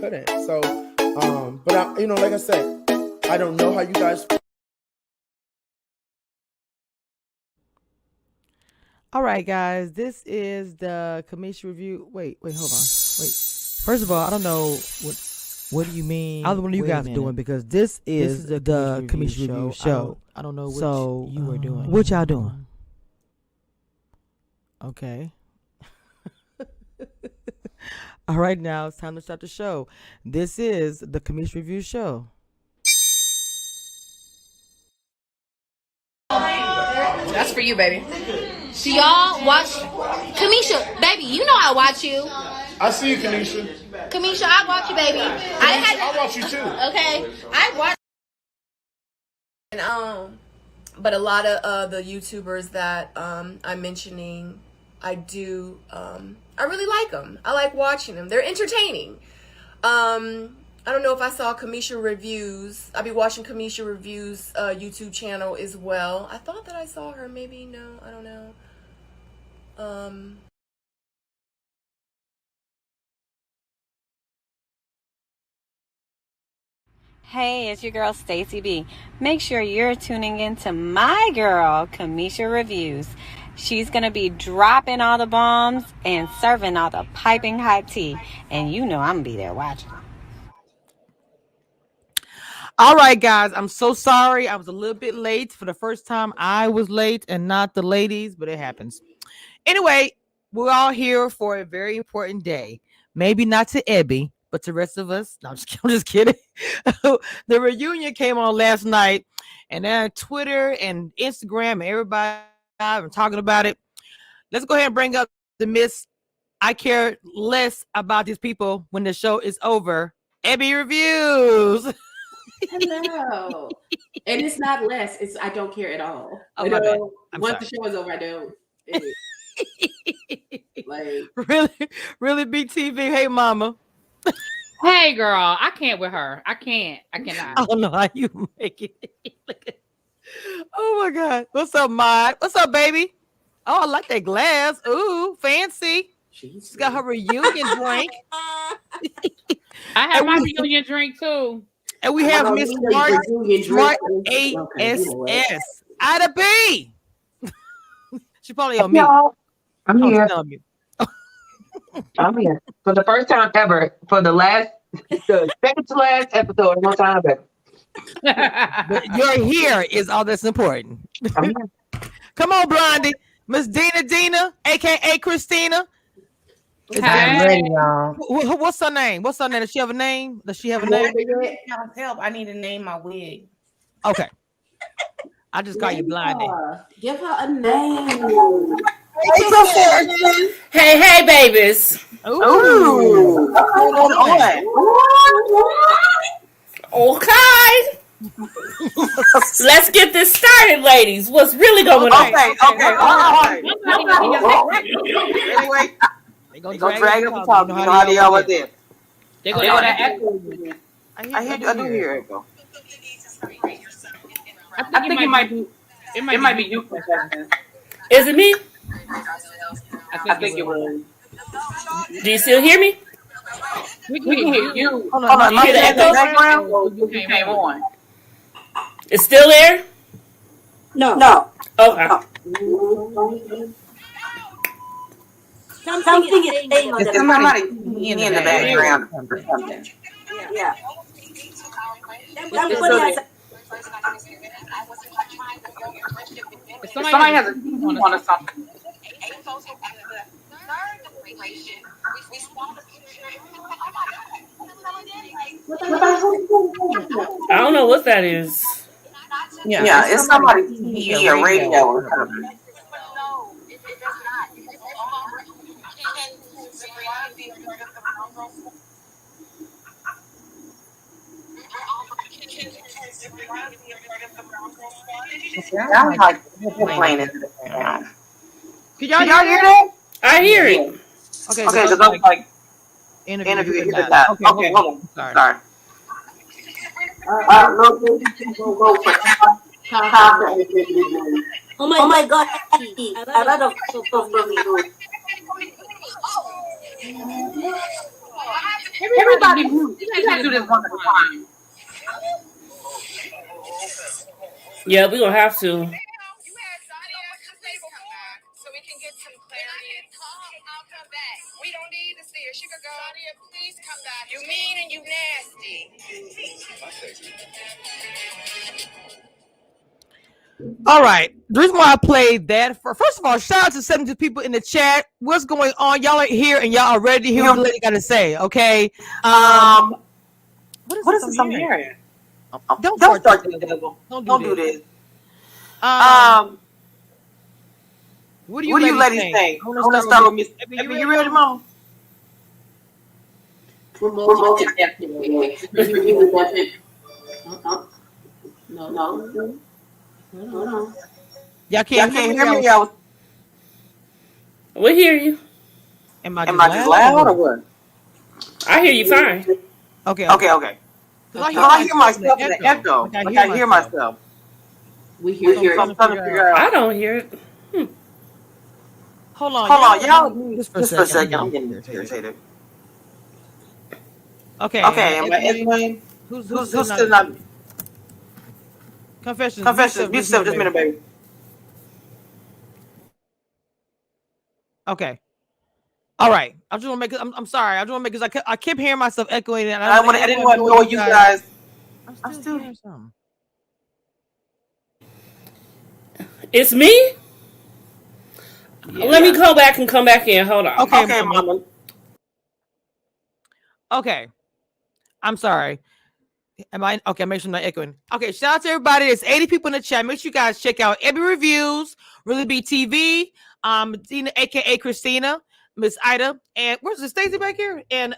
couldn't. So, but I, like I said, I don't know how you guys. All right, guys, this is the commission review. Wait, hold on. Wait. First of all, I don't know what do you mean. I don't know what you guys are doing because this is the commission review show. I don't know what you are doing. What y'all doing? Okay. All right, now it's time to start the show. This is the commission review show. That's for you, baby. So y'all watch Kamisha, baby. You know I watch you. I see you, Kanisha. Kamisha, I watch you, baby. I watch you too. Okay, I watch. And but a lot of the YouTubers that I'm mentioning, I do. I really like them. I like watching them. They're entertaining. I don't know if I saw Kamisha Reviews. I'll be watching Kamisha Reviews YouTube channel as well. I thought that I saw her. Maybe no. I don't know. Hey, it's your girl Stacy B. Make sure you're tuning in to my girl Kamisha Reviews. She's going to be dropping all the bombs and serving all the piping hot tea. And you know I'm going to be there watching. All right, guys, I'm so sorry. I was a little bit late. For the first time, I was late and not the ladies, but it happens. Anyway, we're all here for a very important day. Maybe not to Ebby, but to the rest of us. No, I'm just kidding. The reunion came on last night, and then Twitter and Instagram and everybody are talking about it. Let's go ahead and bring up the Miss I care less about these people when the show is over. Ebby Reviews. Hello. And it's not less. It's I don't care at all. Oh, once the show is over, I don't. Really big TV. Hey, mama. Hey, girl. I can't with her. I cannot. I don't know how you make it. Oh my God. What's up, Mod? What's up, baby? Oh, I like that glass. Ooh, fancy. She's got her reunion drink. I have my reunion drink too. And we have Miss Smart ASS. Ida B. She probably on me. I'm here. I'm here. For the first time ever, for the second to last episode, one time ever. But you're here is all that's important. Come on, Blondie. Miss Dina, aka Christina. I'm ready, y'all. What's her name? Does she have a name? Help. I need to name my wig. Okay. I just call you Blondie. Give her a name. Hey, babies. Ooh. Okay. Let's get this started, ladies. What's really going on? Anyway, they gonna drag up the talk. You know how they always did. They're gonna echo. I do hear echo. I think it might be you. Is it me? I think it was. Do you still hear me? We can hear you. Hold on. You hear the echo? Background? You came on. It's still there? No. Okay. Something is saying on It's somebody in the background or something. Yeah. If somebody has a on or something. I don't know what that is. Yeah, it's somebody TV or radio or something. I'm like playing in the background. Can y'all hear that? I hear it. Okay, because I'm like interview the guy. Okay, hold on. Sorry. Oh my God! A lot of stuff from you. Everybody, you can't do this one at a time. Yeah, we're gonna have to. So we can get some clarity. I'll come back. We don't need to see her. She could go. Sadia, please come back. You mean and you nasty. All right. The reason why I played that, first of all, shout out to 70 people in the chat. What's going on? Y'all are here and y'all are ready to hear what the lady got to say. Okay. What is this I'm hearing? Don't start the devil. Don't do this. What do you ladies think? I want to start with Miss. You ready, Mama? Remote No. Y'all can't hear me, y'all. We hear you. Am I just loud or what? I hear you fine. Okay. I hear myself in the echo. Like I hear myself. We hear you. I don't hear it. Hold on, y'all. Just for a second. I'm getting irritated. Okay. Am I Edwin? Who's still not? Confessions. Be still just a minute, baby. Okay. All right. I just want to make. I'm sorry. I just want to make because I kept hearing myself echoing, and I didn't want to know you guys. I'm still hearing something. It's me. Yeah. Let me go back and come back in. Hold on. Okay, Mama. Okay. I'm sorry. Am I okay? Make sure I'm not echoing. Okay, shout out to everybody. There's 80 people in the chat. Make sure you guys check out Ebby Reviews, Really Be TV, Dina, aka Christina, Miss Ida, and where's the Stacy back here? And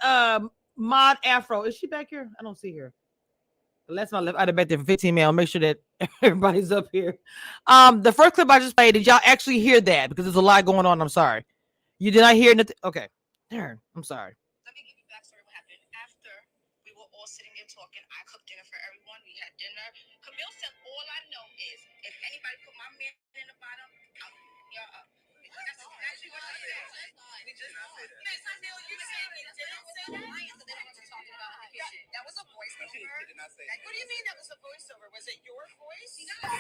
Mod Afro. Is she back here? I don't see her. Unless I left Ida back there for 15 minutes. I'll make sure that everybody's up here. The first clip I just played, did y'all actually hear that? Because there's a lot going on. I'm sorry. You did not hear nothing. Okay. Darn. I'm sorry. Let me give you backstory what happened. After we were all sitting and talking, I cooked dinner for everyone. We had dinner. Camille said, all I know is if anybody put my man in the bottom, I'll y'all up. That's exactly what she said. We just Miss Camille, you said you didn't say that? Talking about the kitchen. That was a voiceover. What do you mean that was a voiceover? Was it your voice? No.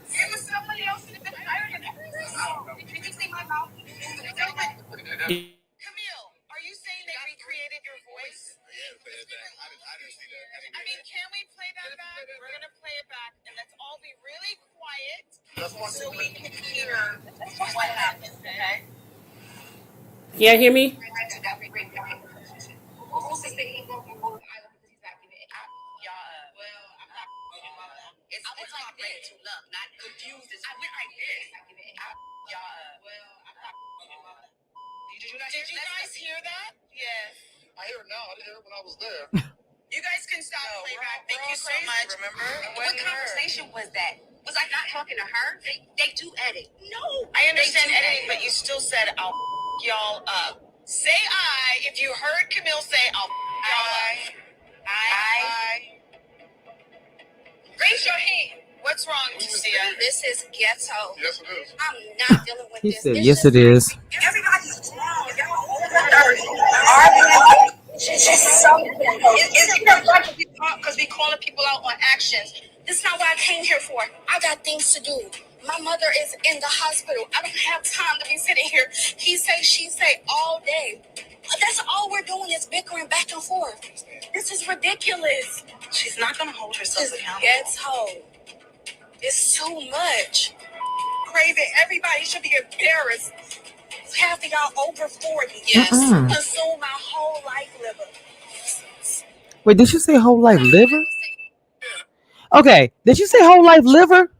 It was somebody else in the higher than Did you see my mouth? Camille, are you saying they recreated your voice? I didn't see that. I mean, can we play that back? We're going to play it back, and let's all be really quiet so we can hear what happened, okay? Can you hear me? It's like that to love, not confused. I went like this. Did you guys hear that? Yes. I hear it now. I didn't hear it when I was there. You guys can stop playback. Thank you so much. Remember? What conversation was that? Was I not talking to her? They do edit. No. I understand editing, but you still said I'll y'all up. Say I if you heard Camille say I'll y'all up. I. Raise your hand. What's wrong, Lucia? This is ghetto. Yes, it is. I'm not dealing with He this. said, yes, it is. Everybody's wrong. It's so because we calling people out on actions. This is not what I came here for. I got things to do. My mother is in the hospital. I don't have time to be sitting here. He say, she say all day. That's all we're doing is bickering back and forth. This is ridiculous. She's not going to hold herself accountable. Ghetto. It's too much. Crazy. Everybody should be embarrassed. Half of y'all over 40. Yes. Consume my whole life liver. Wait, did you say whole life liver? Okay, did you say whole life liver?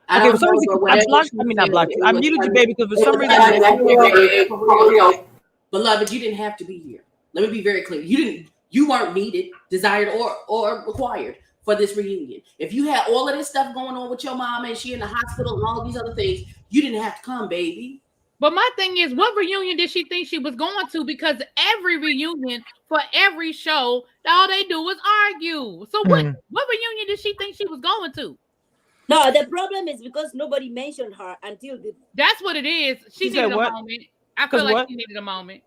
Okay, for some reason, I muted you, baby, because for some reason. Beloved, you didn't have to be here. Let me be very clear. You weren't needed, desired, or required for this reunion. If you had all of this stuff going on with your mom and she in the hospital and all of these other things, you didn't have to come, baby. But my thing is, what reunion did she think she was going to? Because every reunion for every show, all they do is argue. So what reunion did she think she was going to? No, the problem is because nobody mentioned her until the. That's what it is. She needed a moment. I feel like she needed a moment.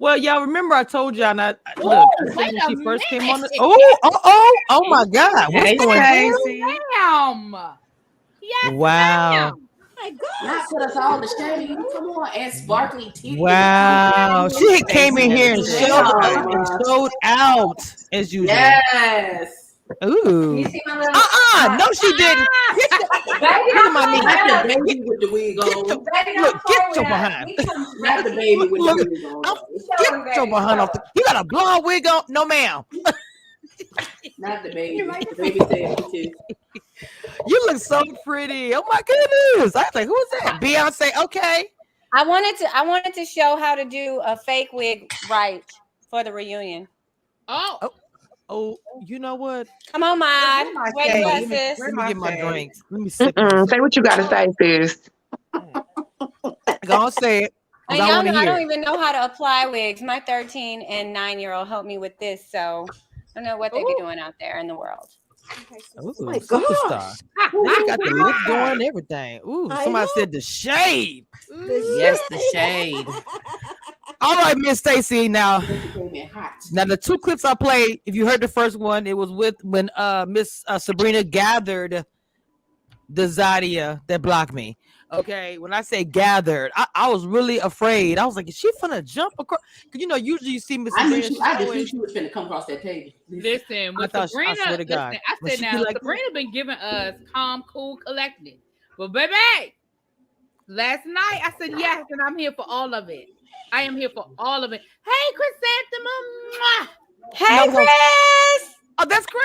Well, y'all remember I told y'all not Ooh, look wait when a she first came on. minute. Oh my God! What's Hey, going on? Stacy. Ma'am. Yes, Wow! ma'am. My Not gosh. put us all to shame. Come on, and sparkly titty in the Wow! comments. She came in here and Stacy, showed up Damn. and showed out as usual. Yes. Ooh! You see my little No, she didn't. Get on my knee. Not the baby with the wig Get on. your, look, get your behind. Not the baby with the Look, wig on. get your behind off. You got a blonde wig on? No, ma'am. Not the baby. The baby said bitches. You look so pretty. Oh my goodness. I was like, who is that? Beyonce. Okay. I wanted to show how to do a fake wig right for the reunion. Oh, you know what? Come on, Mod. Where's my Where you at, shade? sis? Let me get my drinks. Let me sip. Say what you gotta say, sis. Gonna say it. And y'all know I don't even know how to apply wigs. My 13 and 9-year-old helped me with this, so I don't know what they be doing out there in the world. Ooh, my superstar. gosh. They got the lip going and everything. Ooh, I somebody know. said the shade. Yes, the shade. All right, Miss Stacy. Now Hot. the two clips I played, if you heard the first one, it was with when Miss Sabrina gathered the Zadia that blocked me. Okay, when I say gathered, I was really afraid. I was like, is she finna jump across? Because you know, usually you see Miss I Sabrina. just knew she was finna come across that table. Listen, with I Sabrina, swear to God. listen, I When said she now, be like- Sabrina been giving us calm, cool, collected. But baby, last night I said yes, and I'm here for all of it. I am here for all of it. Hey, Chrysanthemum. Hey, Chris. Oh, that's Chris.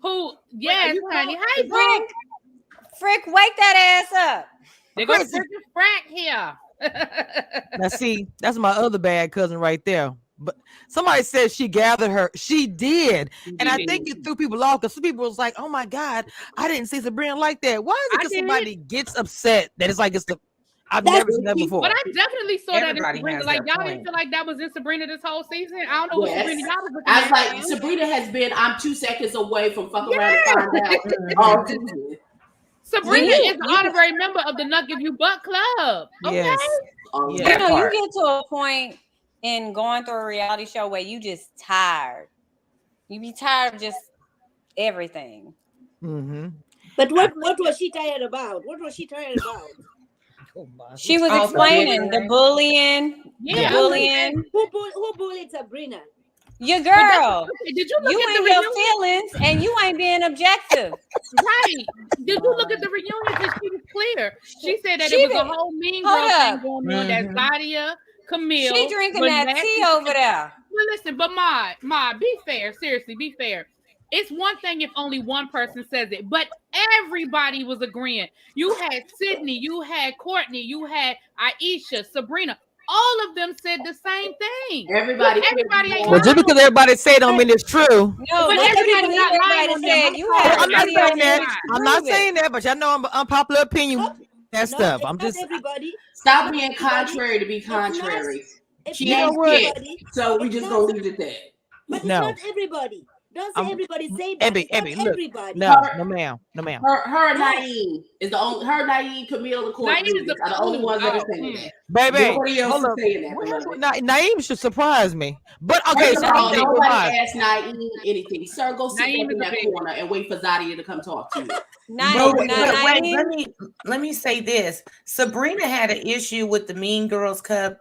Who? Yes, honey. Hey, Frick. Frick, wake that ass up. They go freaking Frank here. Now, see, that's my other bad cousin right there. But somebody said she gathered her. She did. And I think it threw people off because some people was like, oh my God, I didn't see Sabrina like that. Why is it because somebody gets upset that it's like it's the I've never seen that before. But I definitely saw Everybody that in Sabrina. has Like, their y'all didn't point. feel like that was in Sabrina this whole season. I don't know what Yes. Sabrina y'all was looking I was at. like, Sabrina has been, I'm 2 seconds away from fucking around and find out. All season. Sabrina is an honorary member of the Nut Give You Butt Club. Okay. Yes. You know, you get to a point in going through a reality show where you just tired. You be tired of just everything. Mm-hmm. But what was she tired about? What was she tired about? She was explaining the bullying. Yeah, the bullying. Who bullied Sabrina? Your girl. Did you look you at the ain't your reunion? feelings and you ain't being objective. Right. Did you look at the reunion? Because she was clear. She said that She it was a been- whole mean hold girl thing up. going on. That Zadia, Camille. She drinking that Lynette- tea over there. Well, listen, but Ma, be fair. Seriously, be fair. It's one thing if only one person says it, but everybody was agreeing. You had Sydney, you had Courtney, you had Aisha, Sabrina. All of them said the same thing. Everybody ain't Well, just because everybody say it don't mean it's true. No, but not everybody not lying everybody on said them. you I'm had sorry. I'm not video saying that. footage to I'm not prove it. saying that, but y'all know I'm unpopular opinion. That stuff. I'm Not just everybody. Stop being contrary to be contrary. It's She You know ain't what? shit, so we just gonna leave it at that. But it's No. not everybody. Don't say everybody say that. Ebby, It's not Ebby, look. everybody. No, no, ma'am. No, ma'am. Her Naim is the only. Her Naim, Camille, and Courtney Naim is are the only ones that are saying that. Baby, Nobody else hold is up. saying that. What beloved. happened with Naim should surprise me. But okay, First so of all, okay, nobody surprise. asked Naim anything. Sir, go sit Naim back in is a that baby. corner and wait for Zadia to come talk to you. But wait, let me say this. Sabrina had an issue with the Mean Girls Club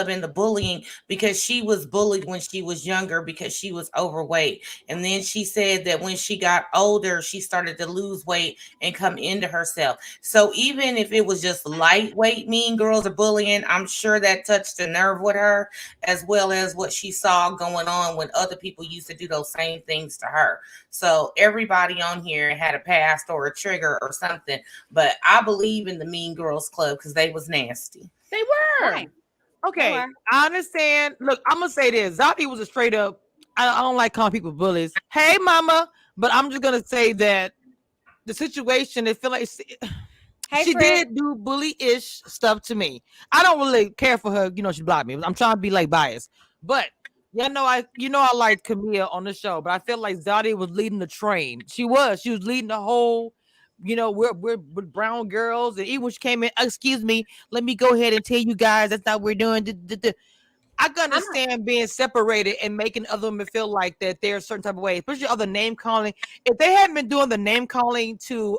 and the bullying because she was bullied when she was younger because she was overweight. And then she said that when she got older, she started to lose weight and come into herself. So even if it was just lightweight Mean Girls or bullying, I'm sure that touched a nerve with her, as well as what she saw going on when other people used to do those same things to her. So everybody on here had a past or a trigger or something, but I believe in the Mean Girls Club because they was nasty. They were. Right. Okay, Sure. I understand. Look, I'm gonna say this. Zaki was a straight up. I don't like calling people bullies. Hey, mama, but I'm just gonna say that the situation. It feel like Hey, she Fred. did do bully-ish stuff to me. I don't really care for her. You know, she blocked me. I'm trying to be like biased, but I liked Camille on the show, but I feel like Zadia was leading the train. She was leading the whole. You know, we're brown girls, and even when she came in, excuse me, let me go ahead and tell you guys that's not what we're doing. I can understand being separated and making other women feel like that they're a certain type of way, especially other name calling. If they hadn't been doing the name calling to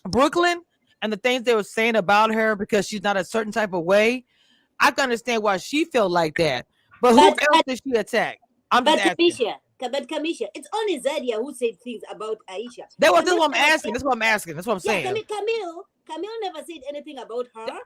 Brooklyn and the things they were saying about her because she's not a certain type of way, I can understand why she felt like that. But who else did she attack? I'm just asking. But Kamisha, it's only Zadia who said things about Aisha. That's what I'm asking. That's what I'm asking. That's what I'm saying. Camille never said anything about her.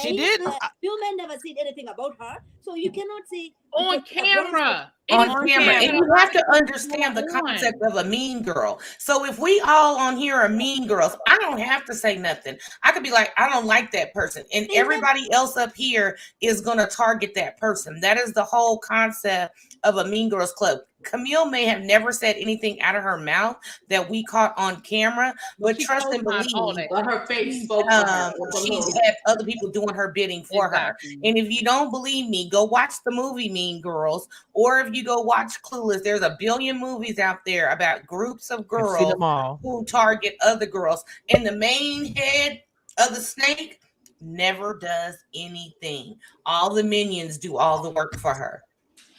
She did. Human never said anything about her. So you cannot say on camera. On camera. And you have to understand the concept of a mean girl. So if we all on here are mean girls, I don't have to say nothing. I could be like, I don't like that person. And everybody else up here is going to target that person. That is the whole concept of a mean girls club. Camille may have never said anything out of her mouth that we caught on camera, but trust and believe her face spoke she's had other people doing her bidding for her. And if you don't believe me, go watch the movie Mean Girls, or if you go watch Clueless, there's a billion movies out there about groups of girls who target other girls. And the main head of the snake never does anything. All the minions do all the work for her.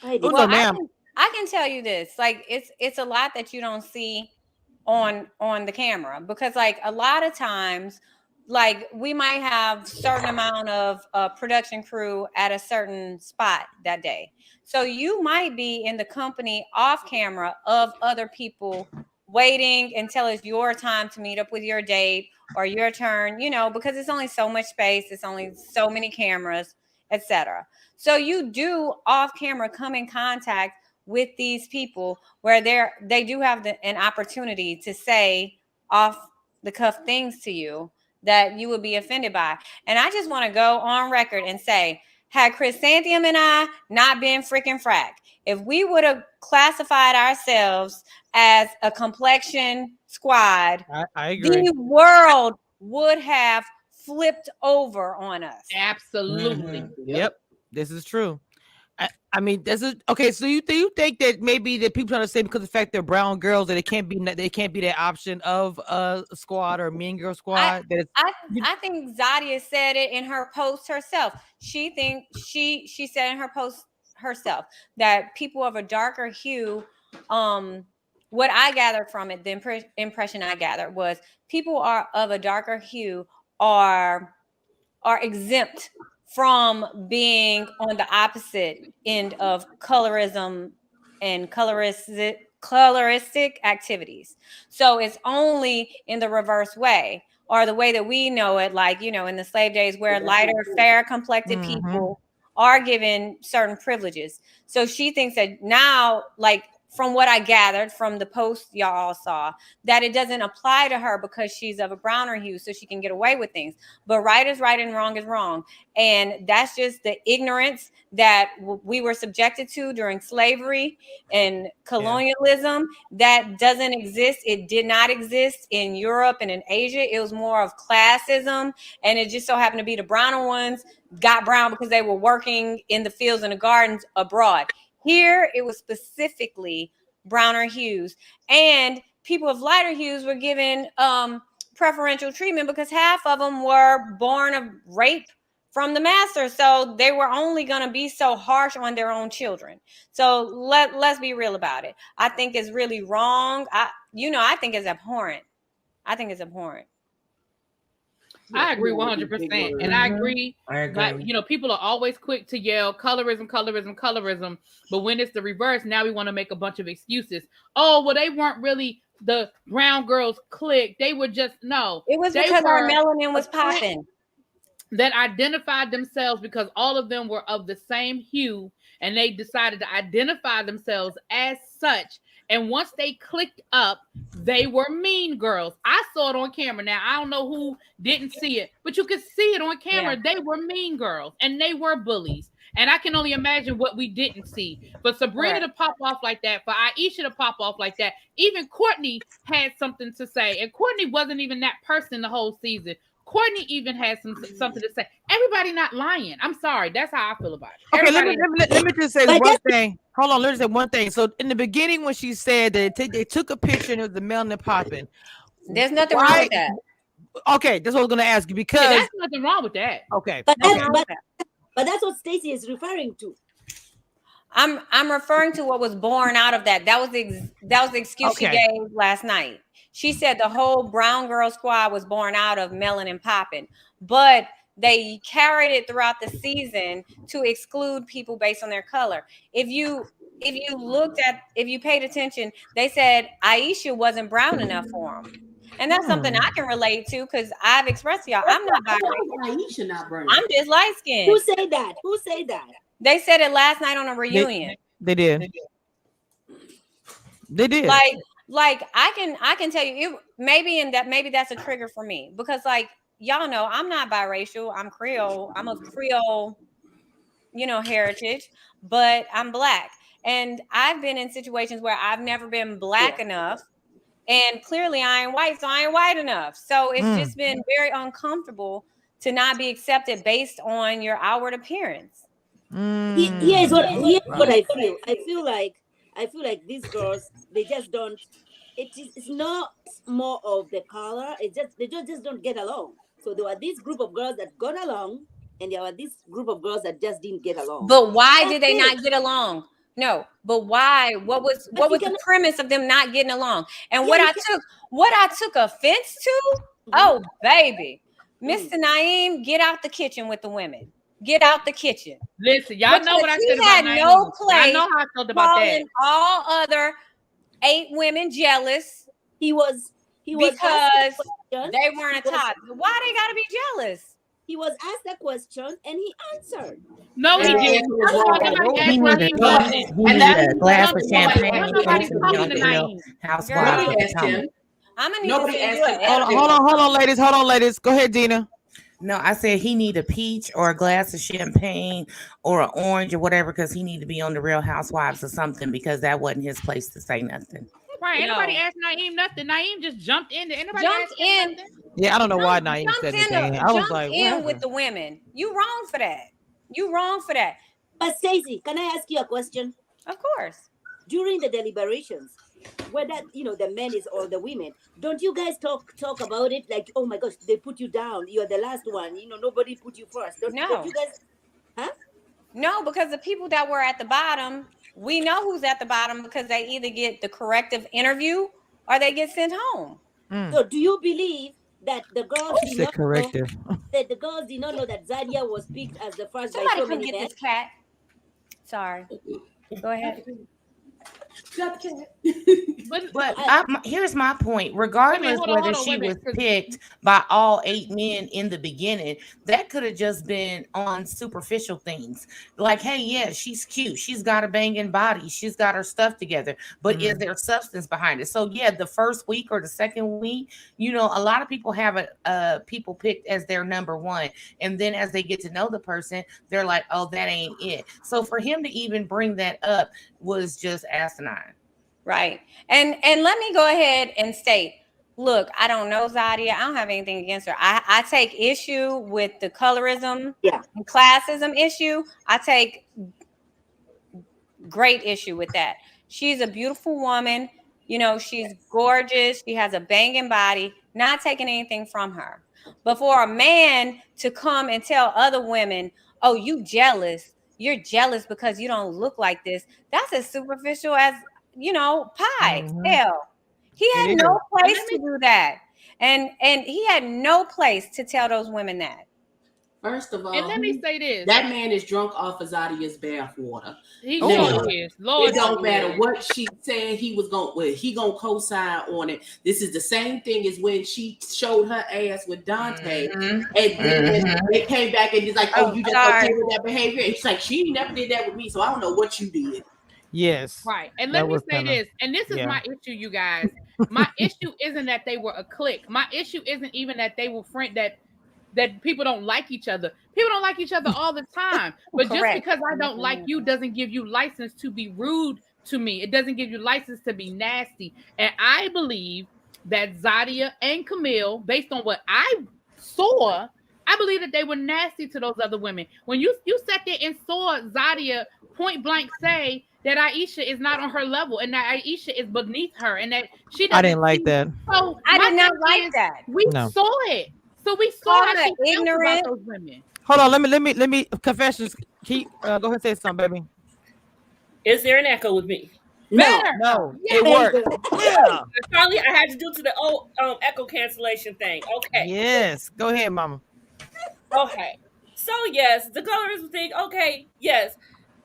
I can tell you this, like it's a lot that you don't see on the camera, because like a lot of times, like we might have certain amount of production crew at a certain spot that day. So you might be in the company off camera of other people waiting until it's your time to meet up with your date or your turn, you know, because it's only so much space, it's only so many cameras, etc. So you do off camera come in contact with these people where they do have an opportunity to say off the cuff things to you that you would be offended by. And I just want to go on record and say, had Chrysanthemum and I not been freaking frack, if we would have classified ourselves as a complexion squad, I agree. The world would have flipped over on us. Absolutely. Mm-hmm. Yep, this is true. I mean, this is okay. So you think that maybe that people trying to say because of the fact they're brown girls that they can't be that option of a squad or a mean girl squad? I think Zadia said it in her post herself. She said in her post herself that people of a darker hue. What I gathered from it, the impression I gathered was people of a darker hue are exempt from being on the opposite end of colorism and coloristic activities. So it's only in the reverse way, or the way that we know it, like, you know, in the slave days where lighter, fair complected people are given certain privileges. So she thinks that now, like, from what I gathered from the post y'all all saw, that it doesn't apply to her because she's of a browner hue, so she can get away with things. But right is right and wrong is wrong. And that's just the ignorance that we were subjected to during slavery and colonialism that doesn't exist. It did not exist in Europe and in Asia. It was more of classism. And it just so happened to be the browner ones got brown because they were working in the fields and the gardens abroad. Here, it was specifically browner hues, and people of lighter hues were given preferential treatment because half of them were born of rape from the master. So they were only going to be so harsh on their own children. So let's be real about it. I think it's really wrong. I think it's abhorrent. I agree 100%. And I agree. But, you know, people are always quick to yell colorism. But when it's the reverse, now we want to make a bunch of excuses. Oh, well, they weren't really the brown girls clique. They were just, no. It was because our melanin was popping. That identified themselves because all of them were of the same hue, and they decided to identify themselves as such. And once they clicked up, they were mean girls. I saw it on camera. Now, I don't know who didn't see it, but you could see it on camera. Yeah. They were mean girls, and they were bullies. And I can only imagine what we didn't see. For Sabrina to pop off like that, for Aisha to pop off like that, even Courtney had something to say. And Courtney wasn't even that person the whole season. Courtney even had something to say. Everybody not lying. I'm sorry. That's how I feel about it. Okay, let me just say one thing. Hold on, let me say one thing. So in the beginning, when she said that they took a picture and it was the melanin popping, there's nothing wrong with that. Okay, that's what I was going to ask you because there's nothing wrong with that. Okay, but that's what Stacey is referring to. I'm referring to what was born out of that. That was the excuse she gave last night. She said the whole brown girl squad was born out of melanin popping, but they carried it throughout the season to exclude people based on their color. If you paid attention, they said Aisha wasn't brown enough for them. And that's something I can relate to because I've expressed to y'all, I'm not biracial. Aisha not brown. I'm just light skinned. Who said that? Who said that? They said it last night on a reunion. They did. They did. Like I can tell you, maybe that's a trigger for me because like y'all know I'm not biracial. I'm Creole. I'm of Creole, heritage, but I'm Black. And I've been in situations where I've never been Black enough. And clearly I ain't white, so I ain't white enough. So it's just been very uncomfortable to not be accepted based on your outward appearance. Here's what I feel. I feel like these girls, they just don't. It's not more of the color. It's just they just don't get along. So there were this group of girls that got along, and there were this group of girls that just didn't get along. But why did they not get along? No, but why? What was the premise of them not getting along? And what I took offense to? Oh, baby, Mr. Naim, get out the kitchen with the women. Get out the kitchen. Listen, y'all know what I said about Naim. No place. I know how I felt about that. All other 8 women jealous. He was because they weren't a top. Why they gotta be jealous? He was asked a question and he answered. No, he didn't. He needed a glass of champagne. Housewives. Nobody asked him. Hold on, ladies. Go ahead, Dina. No, I said he need a peach or a glass of champagne or an orange or whatever because he need to be on the Real Housewives or something because that wasn't his place to say nothing. Right? Anybody asked Naim nothing? Naim just jumped in. Yeah, I don't know why Naim said anything. I was like, in with the women. You wrong for that. But Stacey, can I ask you a question? Of course. During the deliberations, whether the men is or the women, don't you guys talk about it like, oh my gosh, they put you down, you're the last one, nobody put you first? Don't you guys? Huh? No, because the people that were at the bottom, we know who's at the bottom because they either get the corrective interview or they get sent home. So do you believe that the girls the girls did not know that Zadia was picked as the first? Somebody come get this cat. Sorry. Go ahead. But here's my point. Regardless whether she was picked by all 8 men in the beginning, that could have just been on superficial things. Like, hey, yeah, she's cute. She's got a banging body. She's got her stuff together. But is there substance behind it? So, yeah, the first week or the second week, a lot of people have people picked as their number one. And then as they get to know the person, they're like, oh, that ain't it. So for him to even bring that up was just asinine. Right. And let me go ahead and state, look, I don't know Zadia. I don't have anything against her. I take issue with the colorism and classism issue. I take great issue with that. She's a beautiful woman. She's gorgeous. She has a banging body, not taking anything from her. But for a man to come and tell other women, oh, you jealous. You're jealous because you don't look like this. That's as superficial as, pie. Hell, he had no place to do that. And he had no place to tell those women that. First of all, and let me say this: that man is drunk off of Zadia's bathwater. He is. Lord, it don't matter what she said he was he gonna co-sign on it. This is the same thing as when she showed her ass with Dante, and they came back and he's like, "Oh, you just okay with that behavior?" And she's like, "She never did that with me, so I don't know what you did." Yes, right. And let me say this, and this is my issue, you guys. My issue isn't that they were a clique. My issue isn't even that they were that people don't like each other. People don't like each other all the time. But just because I don't like you doesn't give you license to be rude to me. It doesn't give you license to be nasty. And I believe that Zadia and Camille, based on what I saw, I believe that they were nasty to those other women. When you sat there and saw Zadia point blank say that Aisha is not on her level and that Aisha is beneath her and that she doesn't. I didn't like that. So I did not like that. We saw it. So we saw how she ignorant those women. Hold on, let me confessions. Go ahead and say something, baby. Is there an echo with me? Better. No, Yeah. it worked. Yeah. Finally, I had to do to the old echo cancellation thing. Okay. Yes. Go ahead, Mama. Okay. So yes, the colorism thing. Okay. Yes.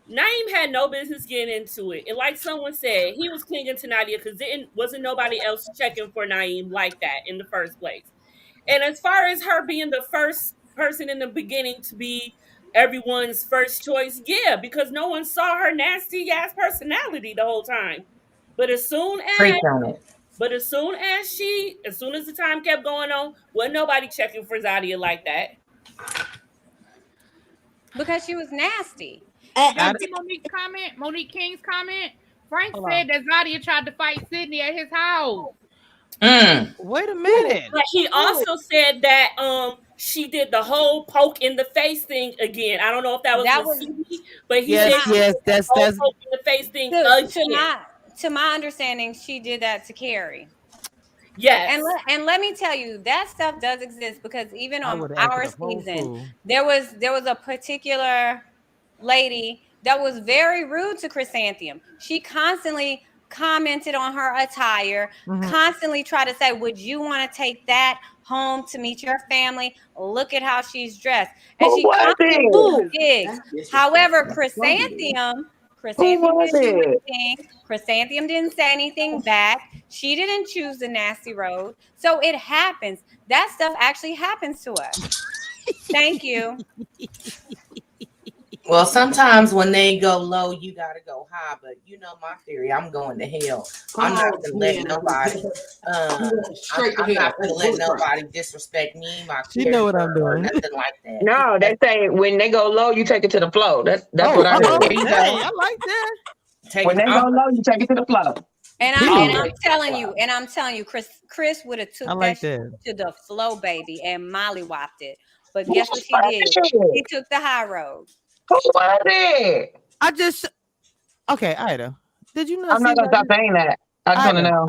Naim had no business getting into it. And like someone said, he was clinging to Nadia because wasn't nobody else checking for Naim like that in the first place. And as far as her being the first person in the beginning to be everyone's first choice, yeah, because no one saw her nasty ass personality the whole time. But as soon as Preach on it. as soon as the time kept going on, wasn't nobody checking for Zadia like that. Because she was nasty. Y'all see Monique's comment? Monique King's comment? Frank said that Zadia tried to fight Sydney at his house. Wait a minute. But he also said that she did the whole poke in the face thing again. I don't know if that was Sydney, but he said that's poke in the face thing again. To my understanding, she did that to Carrie. Yes. And let me tell you, that stuff does exist because even on our season, there was a particular lady that was very rude to Chrysanthemum. She constantly commented on her attire, constantly tried to say, would you want to take that home to meet your family? Look at how she's dressed. And she constantly digs. However, Chrysanthemum Chrysanthemum didn't say anything back. She didn't choose the nasty road. So it happens. That stuff actually happens to us. Thank you. Well, sometimes when they go low, you gotta go high. But you know my theory. I'm going to hell. I'm not gonna let nobody. I'm not gonna let nobody disrespect me. You know what I'm doing. Nothing like that. No, they say when they go low, you take it to the flow. That's what I heard. I like that. When they go low, you take it to the flow. And I'm telling you, Chris would have took that to the flow, baby, and mollywopped it. But guess what she did? She took the high road. Who was it? Okay, Ida. Did you know? I'm not gonna stop saying that. I just want to know.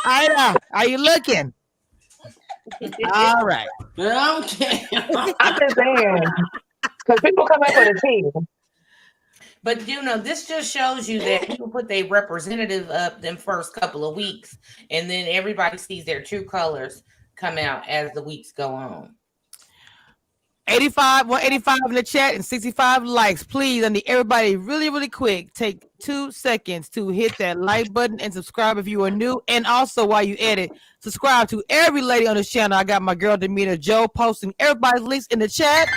Ida, are you looking? All right. Okay. I'm just saying. Because people come up with a team. But you know, this just shows you that people put their representative up them first couple of weeks, and then everybody sees their true colors come out as the weeks go on. 185 in the chat and 65 likes. Please, I need everybody really, really quick. Take 2 seconds to hit that like button and subscribe if you are new. And also, while you edit, subscribe to every lady on this channel. I got my girl Demeter Joe posting everybody's links in the chat.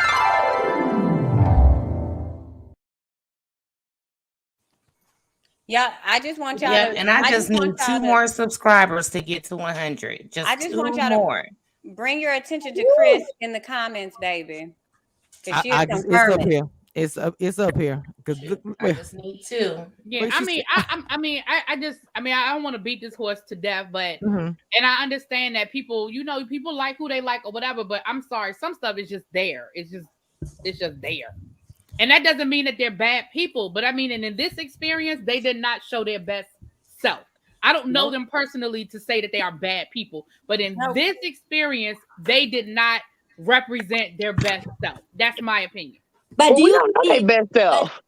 Yeah, I just want y'all Yeah, to, and I just need 2 more subscribers to get to 100. I just want 2 y'all more. to bring your attention to Chris in the comments, baby. It's up here. It's up here. I just need 2. Yeah, I don't want to beat this horse to death, but and I understand that people like who they like or whatever, but I'm sorry, some stuff is just there. It's just there. And that doesn't mean that they're bad people, but I mean, and in this experience, they did not show their best self. I don't know them personally to say that they are bad people, but in this experience, they did not represent their best self. That's my opinion. But we don't know their best self.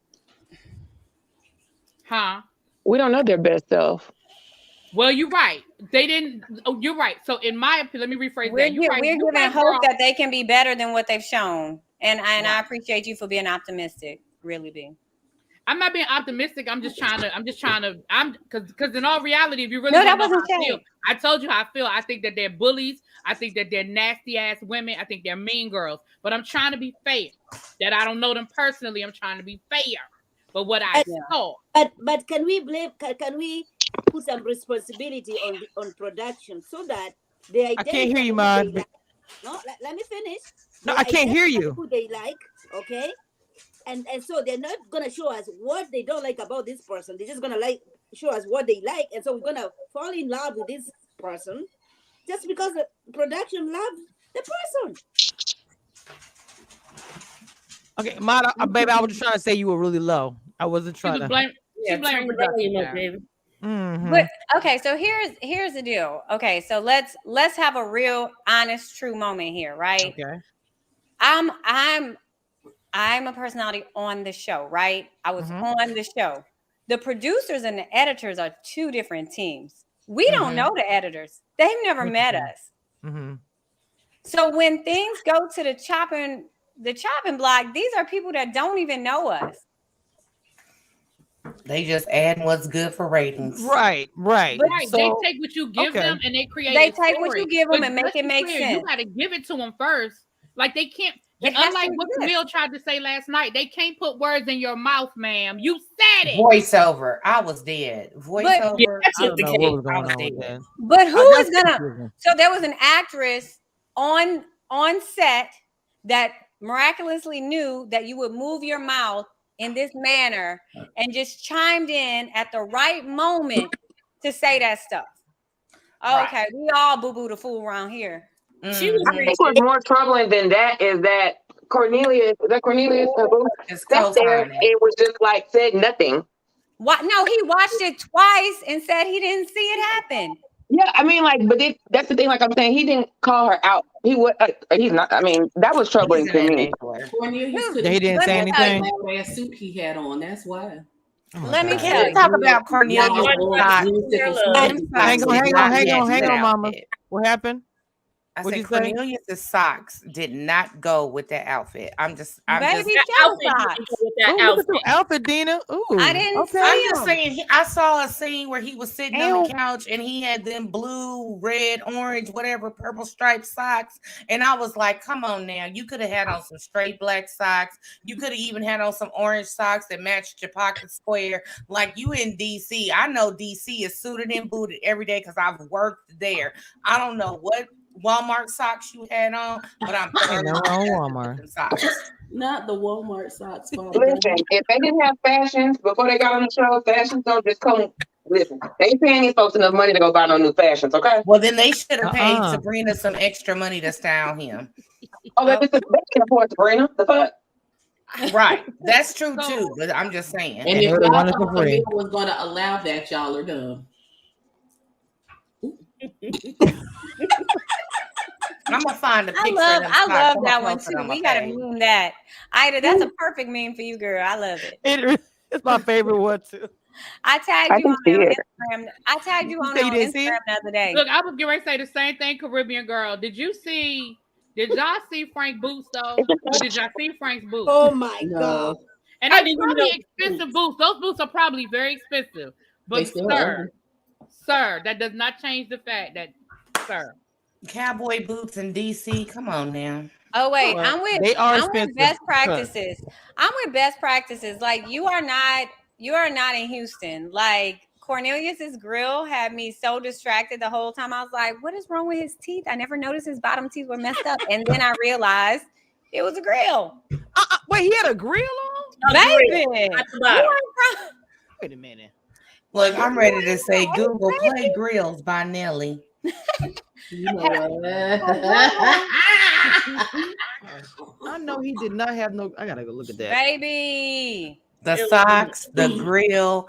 Huh? We don't know their best self. Well, you're right. They didn't. Oh, you're right. So, in my opinion, let me rephrase that. We're giving hope that they can be better than what they've shown, and I appreciate you for being optimistic. Really, be. I'm not being optimistic. I'm just trying to. Because in all reality, if you really that know wasn't how I feel, I told you how I feel. I think that they're bullies. I think that they're nasty ass women. I think they're mean girls. But I'm trying to be fair. That I don't know them personally. I'm trying to be fair. But what I saw. But can we blame? Can we put some responsibility on production so that they I can't hear you, man. No, let me finish. No, I can't hear you. Who they like, okay? And so they're not gonna show us what they don't like about this person. They're just gonna show us what they like, and so we're gonna fall in love with this person just because the production loves the person. Okay, Mata, baby, I was just trying to say you were really low. I wasn't trying to blame. But okay, so here's the deal. Okay, so let's have a real honest, true moment here, right? Okay. I'm a personality on the show, right? I was Mhm. on the show. The producers and the editors are two different teams. We don't know the editors. They've never met us. Mm-hmm. So when things go to the chopping block, these are people that don't even know us. They just add what's good for ratings. Right. Right, they take what you give them and they create. They a take what story. you give them But and make let's it be make clear, sense. You got to give it to them first. Like they can't. It has Unlike to what exist. Camille tried to say last night, they can't put words in your mouth, ma'am. You said it. Voiceover. I was dead. Voiceover. that's I just don't know what was I going was on with dead. that. But who I is gonna? So there was an actress on set that miraculously knew that you would move your mouth in this manner and just chimed in at the right moment to say that stuff. Okay, we all boo-boo the fool around here. She was I think what's more troubling than that is that Cornelius sat there and was just like said nothing. What? No, he watched it twice and said he didn't see it happen. Yeah, I mean, like, but that's the thing. Like I'm saying, he didn't call her out. He would. He's not. I mean, that was troubling to me. Cornelius Yeah, he didn't say anything. That suit he had on. That's why. Let me tell Let's you. talk about Cornelius. Hang on, mama. What happened? I What'd said you say? Cornelius' socks did not go with that outfit. I'm just Baby, just show socks. Ooh, look at your outfit, Dina. Ooh, I didn't okay. I'm just saying, I saw a scene where he was sitting on the Ew. couch and he had them blue, red, orange, whatever, purple striped socks. And I was like, come on now. You could have had on some straight black socks. You could have even had on some orange socks that matched your pocket square. Like you in DC. I know DC is suited and booted every day because I've worked there. I don't know what Walmart socks you had on, but I'm Ain't no wrong Walmart. socks. Not the Walmart socks. Listen, if they didn't have fashions before they got on the show, fashions don't just come. Listen, they ain't paying these folks enough money to go buy no new fashions. Okay. Well, then they should have paid Sabrina some extra money to style him. Oh, they can afford Sabrina. The fuck. Right, that's true too. But I'm just saying. And if y'all thought Camille was going to allow that, y'all are dumb. I'm gonna find a picture. I love that one too. We gotta meme that. Ida, that's a perfect meme for you, girl. I love it. It's my favorite one too. I tagged you on Instagram. I tagged you on Instagram the other day. Look, I was getting ready to say the same thing, Caribbean girl. Did y'all see Frank Boots though? Or did y'all see Frank's boots? Oh my God. And they're probably expensive boots. Those boots are probably very expensive. But sir, that does not change the fact that, sir. Cowboy boots in DC. Come on now. Oh wait, I'm with best practices. I'm with best practices. Like you are not in Houston. Like Cornelius's grill had me so distracted the whole time. I was like, what is wrong with his teeth? I never noticed his bottom teeth were messed up. And then I realized it was a grill. Wait, he had a grill on? Baby. Wait a minute. Look, I'm ready to say Google play Grills by Nelly. I know he did not have no. I gotta go look at that. Baby. The socks, the grill.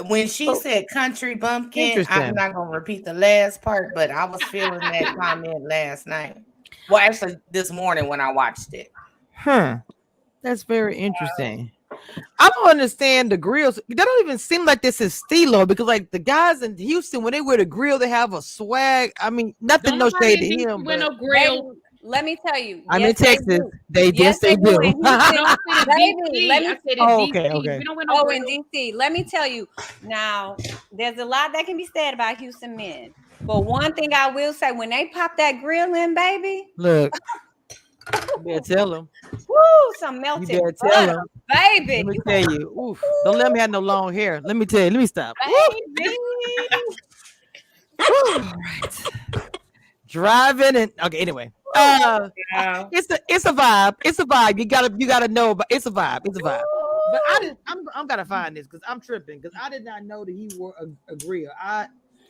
When she said country bumpkin, I'm not gonna repeat the last part, but I was feeling that comment last night. Well, actually, this morning when I watched it. That's very interesting. I don't understand the grills. They don't even seem like this is Stilo because, like, the guys in Houston, when they wear the grill, they have a swag. I mean, nothing, no shade to him. But no grill. Let me tell you. I'm in Texas. They do. Baby, let me. Okay. Oh, in DC. Let me tell you. Now, there's a lot that can be said about Houston men, but one thing I will say: when they pop that grill in, baby, look. You better tell him. Woo, some melted you better butter, tell him. baby. Let me tell you. Oof, don't let me have no long hair. Let me tell you. Let me stop. Baby. All right. Driving and okay. Anyway, it's a vibe. It's a vibe. You gotta know. But it's a vibe. It's a vibe. But I'm gonna find this because I'm tripping because I did not know that he wore a grill.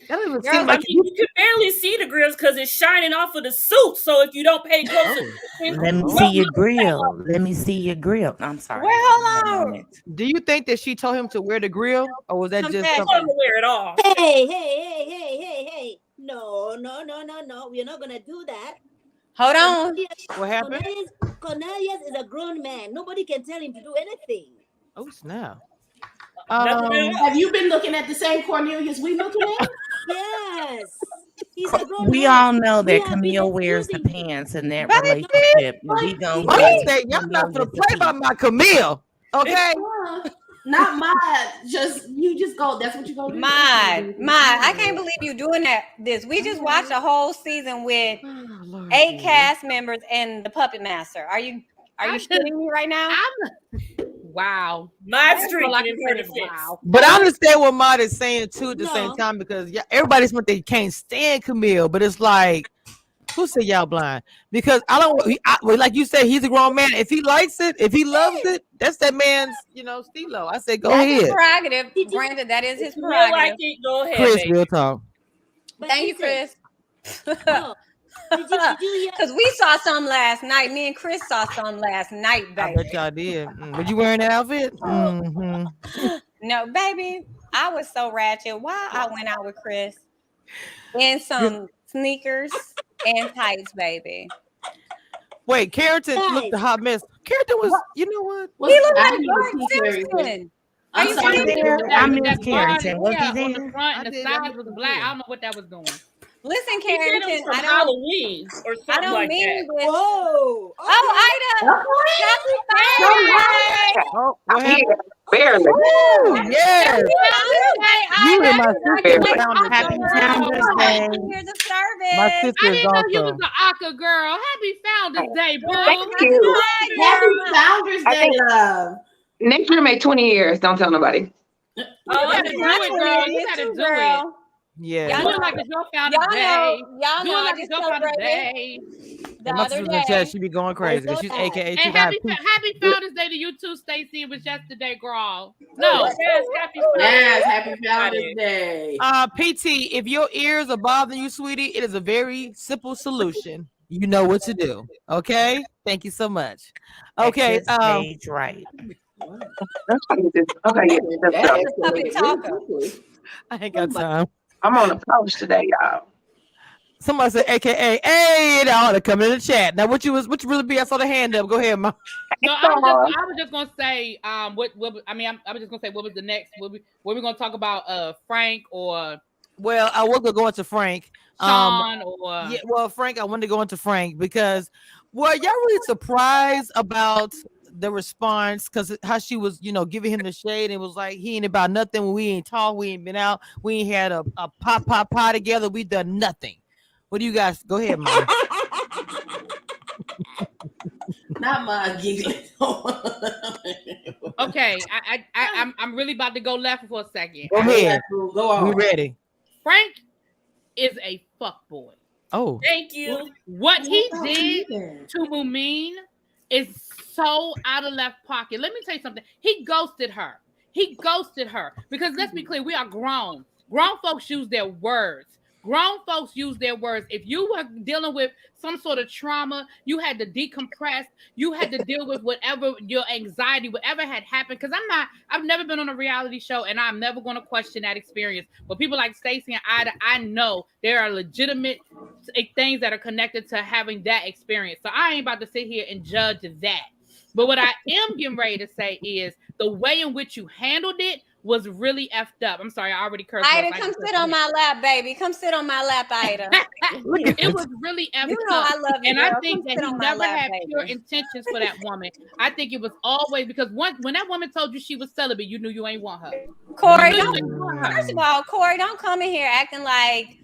That doesn't even seem like you can barely see the grills because it's shining off of the suit. So if you don't pay close attention, let me see your grill. Let me see your grill. I'm sorry. Well, hold on. Do you think that she told him to wear the grill, or was that just something? To wear it off? Hey. No. We're not gonna do that. Hold on. What happened? Cornelius is a grown man. Nobody can tell him to do anything. Oh snap! Have you been looking at the same Cornelius we looking at? Yes. He's a grown We man. all know We that have been Camille wears the excusing him. pants in that relationship. And we gonna I give say y'all not Camille gonna the play by my Camille, okay? Not my. You just go. That's what you go do. My, I can't believe you doing this. We just watched a whole season with 8 cast members and the puppet master. Are you shitting me right now? Wow. My street Like in front of wow. But I understand what Mod is saying too at the same time because everybody's what they can't stand Camille, but it's like, who said y'all blind? Because I don't. Like you said, he's a grown man. If he likes it, if he loves it, that's that man's, stilo. I said, go That's ahead. his prerogative. Granted, that is his If you prerogative. like it, go ahead, Chris, baby. real talk. Thank you, Chris. Did you hear? Because we saw some last night. Me and Chris saw some last night, I baby. bet y'all did. Were you wearing that outfit? Mm-hmm. No, baby, I was so ratchet. Why I went out with Chris in some sneakers and tights, baby. Wait, Carrington looked a hot mess. Carrington was, you know what? He looked like George Simpson. Are you sorry, kidding me? I miss That Carrington. body, Was he on the there? front and the sides was black. I don't know what that was doing. Listen, He said it Carrington, was from I don't Halloween or I something don't like mean that. this. Whoa. Oh, Ida. Happy Friday. Oh, what happened? Barely. Woo, yes. You and my sister Happy found Happy Founders Day. Here's the service. My I sister is didn't know you was also. the Aka girl. Happy Founders Day, boo. Thank you. Happy Founders I Day, think- love. Next year made 20 years. Don't tell nobody. You gotta do it, girl. You gotta do it. Yeah. Do it like it's your Founders Day. Y'all Do know it I like just it's your Founders celebrated Day. the My other sister in the chat, day. she be going crazy because she's AKA. She And got happy Founders Day to you too, Stacey. It was yesterday, girl. No. Yes, happy Yes, happy Founders Day. PT, if your ears are bothering you, sweetie, it is a very simple solution. You know what to do. Okay? Thank you so much. Okay. Exit stage right. That's what it is. Okay, yeah. That's a puppet talker. I ain't got time. I'm on a post today, y'all. Somebody said AKA. Hey, they ought to come in the chat. Now, what you really be? I saw the hand up. Go ahead, Ma. No, I was just gonna say I was just gonna say what was the next what we gonna talk about Frank or Well, I was gonna go into Frank. Sean or Yeah, well, Frank, I wanted to go into Frank because y'all really surprised about the response because how she was, giving him the shade and was like, he ain't about nothing when we ain't talked, we ain't been out, we ain't had a pie together, we done nothing. What do you guys go ahead, Mom? Not my giggling. Okay, I'm really about to go left for a second. Go ahead. Go on. We ready. Frank is a fuckboy. Oh, Thank you. What he did to Mumin is so out of left pocket. Let me tell you something. He ghosted her. Because let's be clear, we are grown. Grown folks use their words. If you were dealing with some sort of trauma, you had to decompress. You had to deal with whatever your anxiety, whatever had happened. Because I've never been on a reality show, and I'm never going to question that experience. But people like Stacey and Ida, I know there are legitimate things that are connected to having that experience. So I ain't about to sit here and judge that. But what I am getting ready to say is the way in which you handled it was really effed up. I'm sorry, I already cursed. Ida, come sit on my lap, baby. Come sit on my lap, Ida. It was really effed You know up. I love you, and girl. I think Come that sit he on my never lap, had baby. pure intentions for that woman. I think it was always because when that woman told you she was celibate, you knew you ain't want her. Corey, You knew you ain't want her. first of all, Corey, don't come in here acting like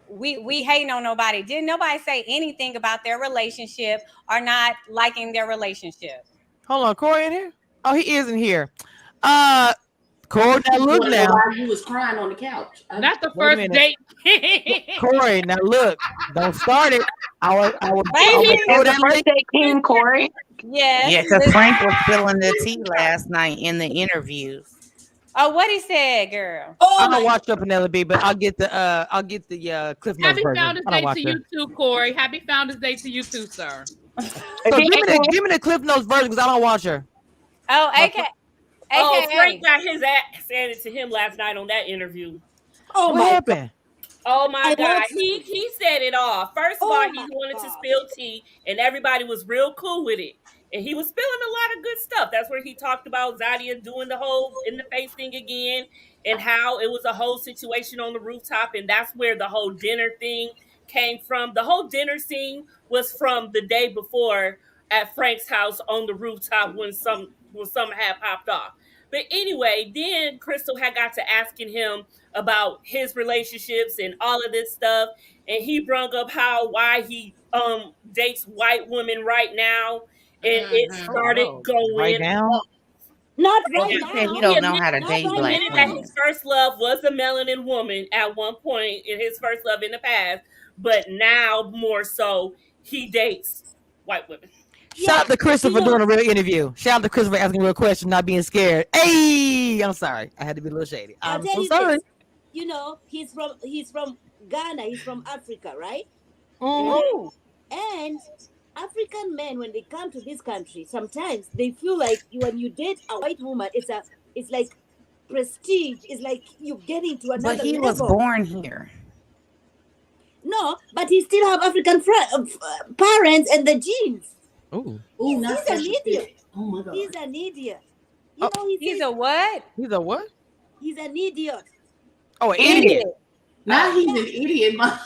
we hating on nobody. Didn't nobody say anything about their relationship or not liking their relationship? hold on, Corey in here? Oh, he is in here. Corey, now look now. Why you was crying on the couch? Not the Wait a first minute. date. Corey, now look. Don't start it. I was It's the first day king, Corey. Yes. Yeah, because Frank was spilling the tea last night in the interviews. Oh, what he said, girl. I don't watch your Penelope, but I'll get the Cliff Notes Happy version. Founders I don't Day watch to her. you too, Corey. Happy Founders Day to you too, sir. So give me the Cliff Notes version because I don't watch her. Oh, AKA. Oh, Frank got his ass handed to him last night on that interview. Oh, what happened? Oh my I God, watched he said it all. First of Oh all, he my wanted to gosh. spill tea, and everybody was real cool with it. And he was spilling a lot of good stuff. That's where he talked about Zadia doing the whole in the face thing again, and how it was a whole situation on the rooftop, and that's where the whole dinner thing came from. The whole dinner scene was from the day before at Frank's house on the rooftop when some had popped off. But anyway, then Crystal had got to asking him about his relationships and all of this stuff, and he brung up why he dates white women right now, and it started Right going now. off. Not Well, right he said now. he don't know admitted, how to Not date right he black admitted that now. women. his first love was a melanin woman at one point in his first love in the past, but now more so he dates white women. Shout out to Christopher You know- doing a real interview. Shout out to Christopher asking a real question, not being scared. Hey, I'm sorry. I had to be a little shady. I'll I'm tell so you sorry. this. You know, he's from Ghana. He's from Africa, right? Mhm. And African men, when they come to this country, sometimes they feel like when you date a white woman, it's like prestige. It's like you get into But another he level. was born here. No, but he still have African parents and the genes. Ooh. He's an idiot. Oh my God. He's an idiot. You know, He's a what? He's a what? He's an idiot. Oh, an idiot. Now he's an idiot. Mine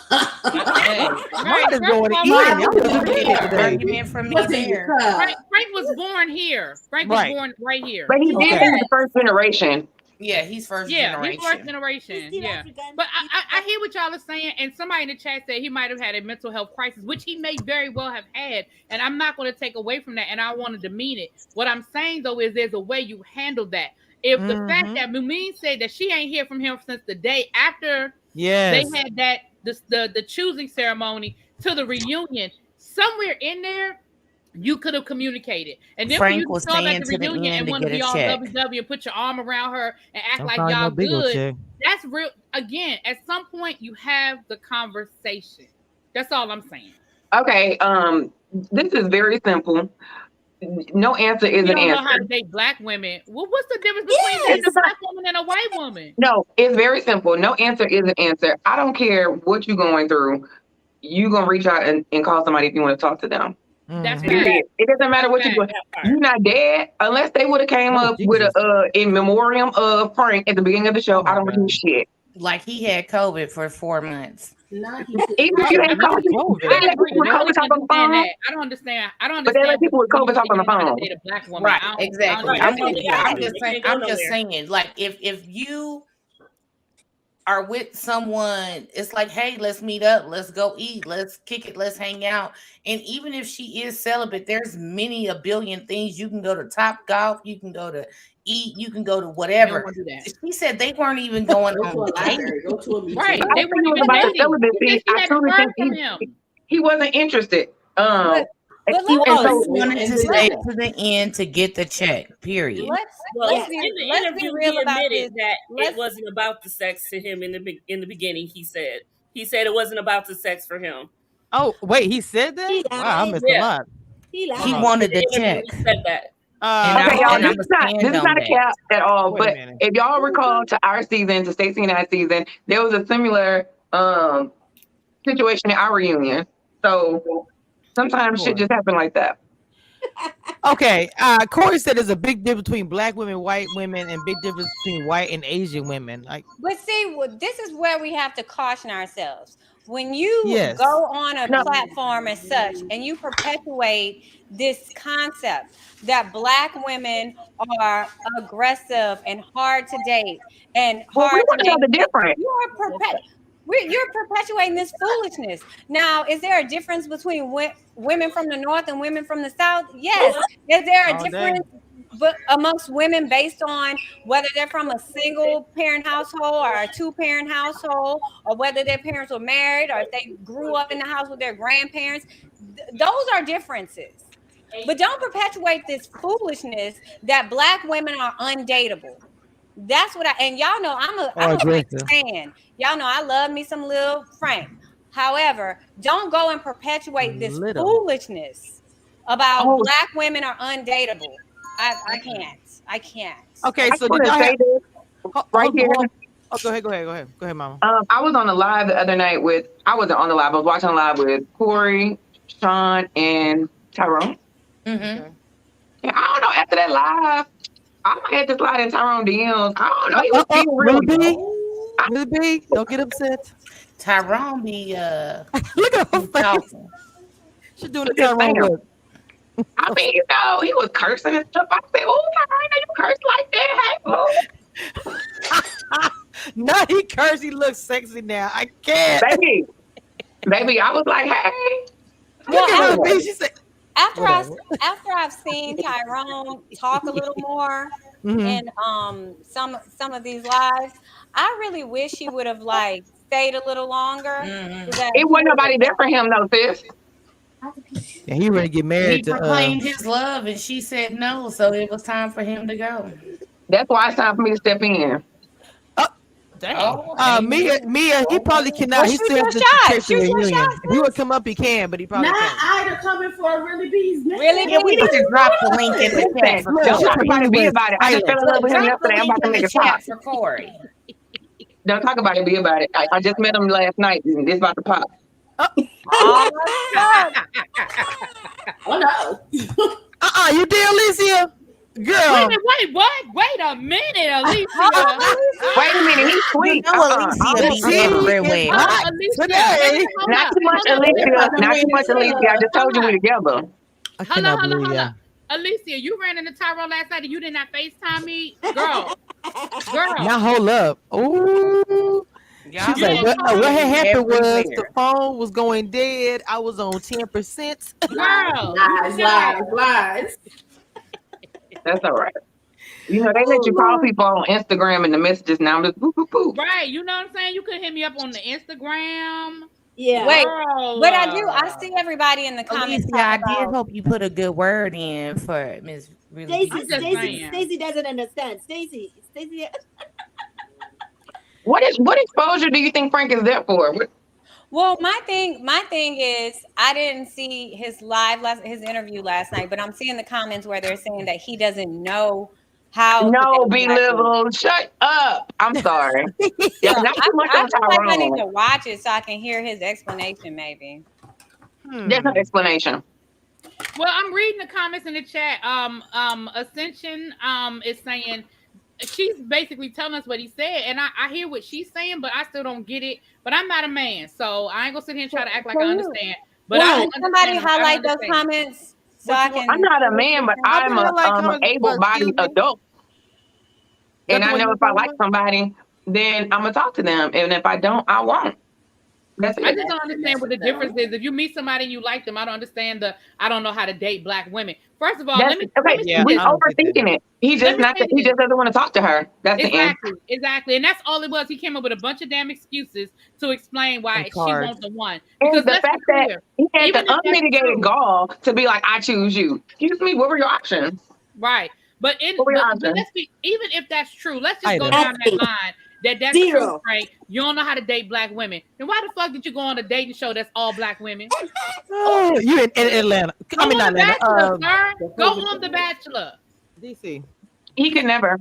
is going to First of all, Ian. Y'all was an idiot today. Argument from me What's in there. your cup? Frank was born here. Frank was Right. born right here. But he did Okay. say he's the first generation. Yeah, he's first Yeah, generation. he's first generation. He's still Yeah. African. But I hear what y'all are saying, and somebody in the chat said he might have had a mental health crisis, which he may very well have had, and I'm not going to take away from that, and I want to demean it. What I'm saying, though, is there's a way you handle that. If the fact that Mumin said that she ain't hear from him since the day after Yes. they had that the choosing ceremony to the reunion, somewhere in there, you could have communicated. And then Frank for you was to show up staying at the to the reunion end and to want to get be a all check. lovey-dovey and put your arm around her and act Don't like find no y'all big old good, check. that's real. Again, at some point, you have the conversation. That's all I'm saying. Okay, this is very simple. No answer is You an don't know how answer. to date black women. Well, what's the difference between dating a black woman and a white woman? No, it's very simple. No answer is an answer. I don't care what you're going through. You're going to reach out and call somebody if you want to talk to them. That's Period. fact. It doesn't matter what you're doing. You're not dead unless they would have came up with a in memoriam of Frank at the beginning of the show. I don't do shit. Like he had COVID for 4 months. Even if you had COVID, they let people with COVID talk on the phone. I don't understand. I don't But they understand. let people with COVID talk on the phone. Date a black woman. Right, I don't- exactly. I I'm don't with you. understand. I'm just saying, like, if you are with someone, it's like, hey, let's meet up, let's go eat, let's kick it, let's hang out. And even if she is celibate, there's many a billion things. You can go to Top Golf, you can go to eat, you can go to whatever. She said they weren't even going on dates. Go to a museum. Right. I They think weren't it was even about the dating. celibacy. She I had truly heard from think him. he wasn't interested. But He let's wanted to stay to the end to get the check. Period. let's be in the let's be interview, real he about admitted this. that it wasn't about the sex to him in the beginning. He said it wasn't about the sex for him. Oh, wait, he said that? Wow, I missed a lot. He wanted the check. He said that. Okay, y'all, this is not a cap at all. Wait a But minute. if y'all recall to our season, to Stacey and I season, there was a similar situation at our reunion. So sometimes shit just happen like that. Okay, Corey said there's a big difference between black women, white women, and big difference between white and Asian women. Like, But see, this is where we have to caution ourselves. When you Yes. go on a platform as such and you perpetuate this concept that black women are aggressive and hard to date and Well, we hard want to know the difference. you're perpetuating this foolishness. Now, is there a difference between women from the north and women from the south? Yes. Is there a All day. difference but amongst women based on whether they're from a single parent household or a 2-parent household, or whether their parents were married, or if they grew up in the house with their grandparents? Those are differences. But don't perpetuate this foolishness that black women are undateable. That's what and y'all know I'm a Frank fan. Y'all know I love me some Lil Frank. However, don't go and perpetuate this foolishness about black women are undateable. I can't. okay, so I did y'all say have, this right here. Oh, go ahead, Mama. I was on the live the other night I wasn't on the live. I was watching live with Corey, Sean, and Tyrone. Mm-hmm. Okay. And I don't know. After that live, I might have to slide in Tyrone DMs. I don't know. He was being real. Really big. Don't get upset. Tyrone be look at her face. She's doing the Tyrone look. I mean, you know, he was cursing and stuff. I said, "Oh, Tyrone, you curse like that? Hey, Now he cursed. He looks sexy now. I can't. Baby, I was like, hey. Well, she said, after I've seen Tyrone talk a little more in some of these lives, I really wish he would have like stayed a little longer. It wasn't nobody there for him though, sis. Yeah, he ready to get married. He proclaimed his love, and she said no, so it was time for him to go. That's why it's time for me to step in. Dang. Mia, he probably cannot. Well, He shoot still your has the shot. certificate Shoot your reunion. shot, If he would come up, he can, but he probably Not can't. Ida coming for a Really Bees. Really? Yeah, we need to drop the link in the chat for Don't talk Corey. about it, be about it. I just fell in love with him Drop the yesterday. I'm link about to in make the a pop. chat for Corey. Don't talk about it, be about it. I just met him last night, and it's about to pop. Oh, Oh no. You did, Alicia? Girl. Wait, what? Wait a minute, Alicia. Wait a minute, he's sweet. You know Alicia be everywhere. Today. Not too much, Alicia. Not too much, Alicia. I just told you we together. I Hold cannot on. believe ya. Alicia, you ran into Tyrone last night and you did not FaceTime me? Girl. Now hold up. Ooh. She's like, what had happened was the phone was going dead. I was on 10%. Girl. Lies. That's all right. You know, they let you call people on Instagram and the messages now. I'm just boop, boop, boop. Right. You know what I'm saying? You could hit me up on the Instagram. Yeah. wait, Girl. but I see everybody in the comments. Alicia, I did hope you put a good word in for Miss Really. Stacy doesn't understand. Stacy. What exposure do you think Frank is there for? Well, my thing is, I didn't see his interview last night, but I'm seeing the comments where they're saying that he doesn't know how. No, belittle. Shut up. I'm sorry. Yeah, not too much on I feel like I need Tyrone. to watch it so I can hear his explanation, maybe. There's no explanation. Well, I'm reading the comments in the chat. Ascension is saying she's basically telling us what he said, and I hear what she's saying, but I still don't get it. But I'm not a man, so I ain't gonna sit here and try to act like I understand. But I don't somebody understand. highlight those comments so I can. I'm not a man, but I'm an able-bodied adult. And I know if I like somebody, then I'm gonna talk to them, and if I don't, I won't. That's it. I just don't understand what the difference is. If you meet somebody and you like them, I don't understand I don't know how to date black women. First of all, We're overthinking it. He just doesn't want to talk to her. That's the end. Exactly. And that's all it was. He came up with a bunch of damn excuses to explain why she wants the one. And Because the fact that he had the unmitigated gall to be like, I choose you. Excuse me, what were your options? Right. But even if that's true, let's just go down that line. That's true, Frank. You don't know how to date black women. Then why the fuck did you go on a dating show that's all black women? Oh, you in Atlanta? Go on The Bachelor, sir. Go on The Bachelor. DC. He could never.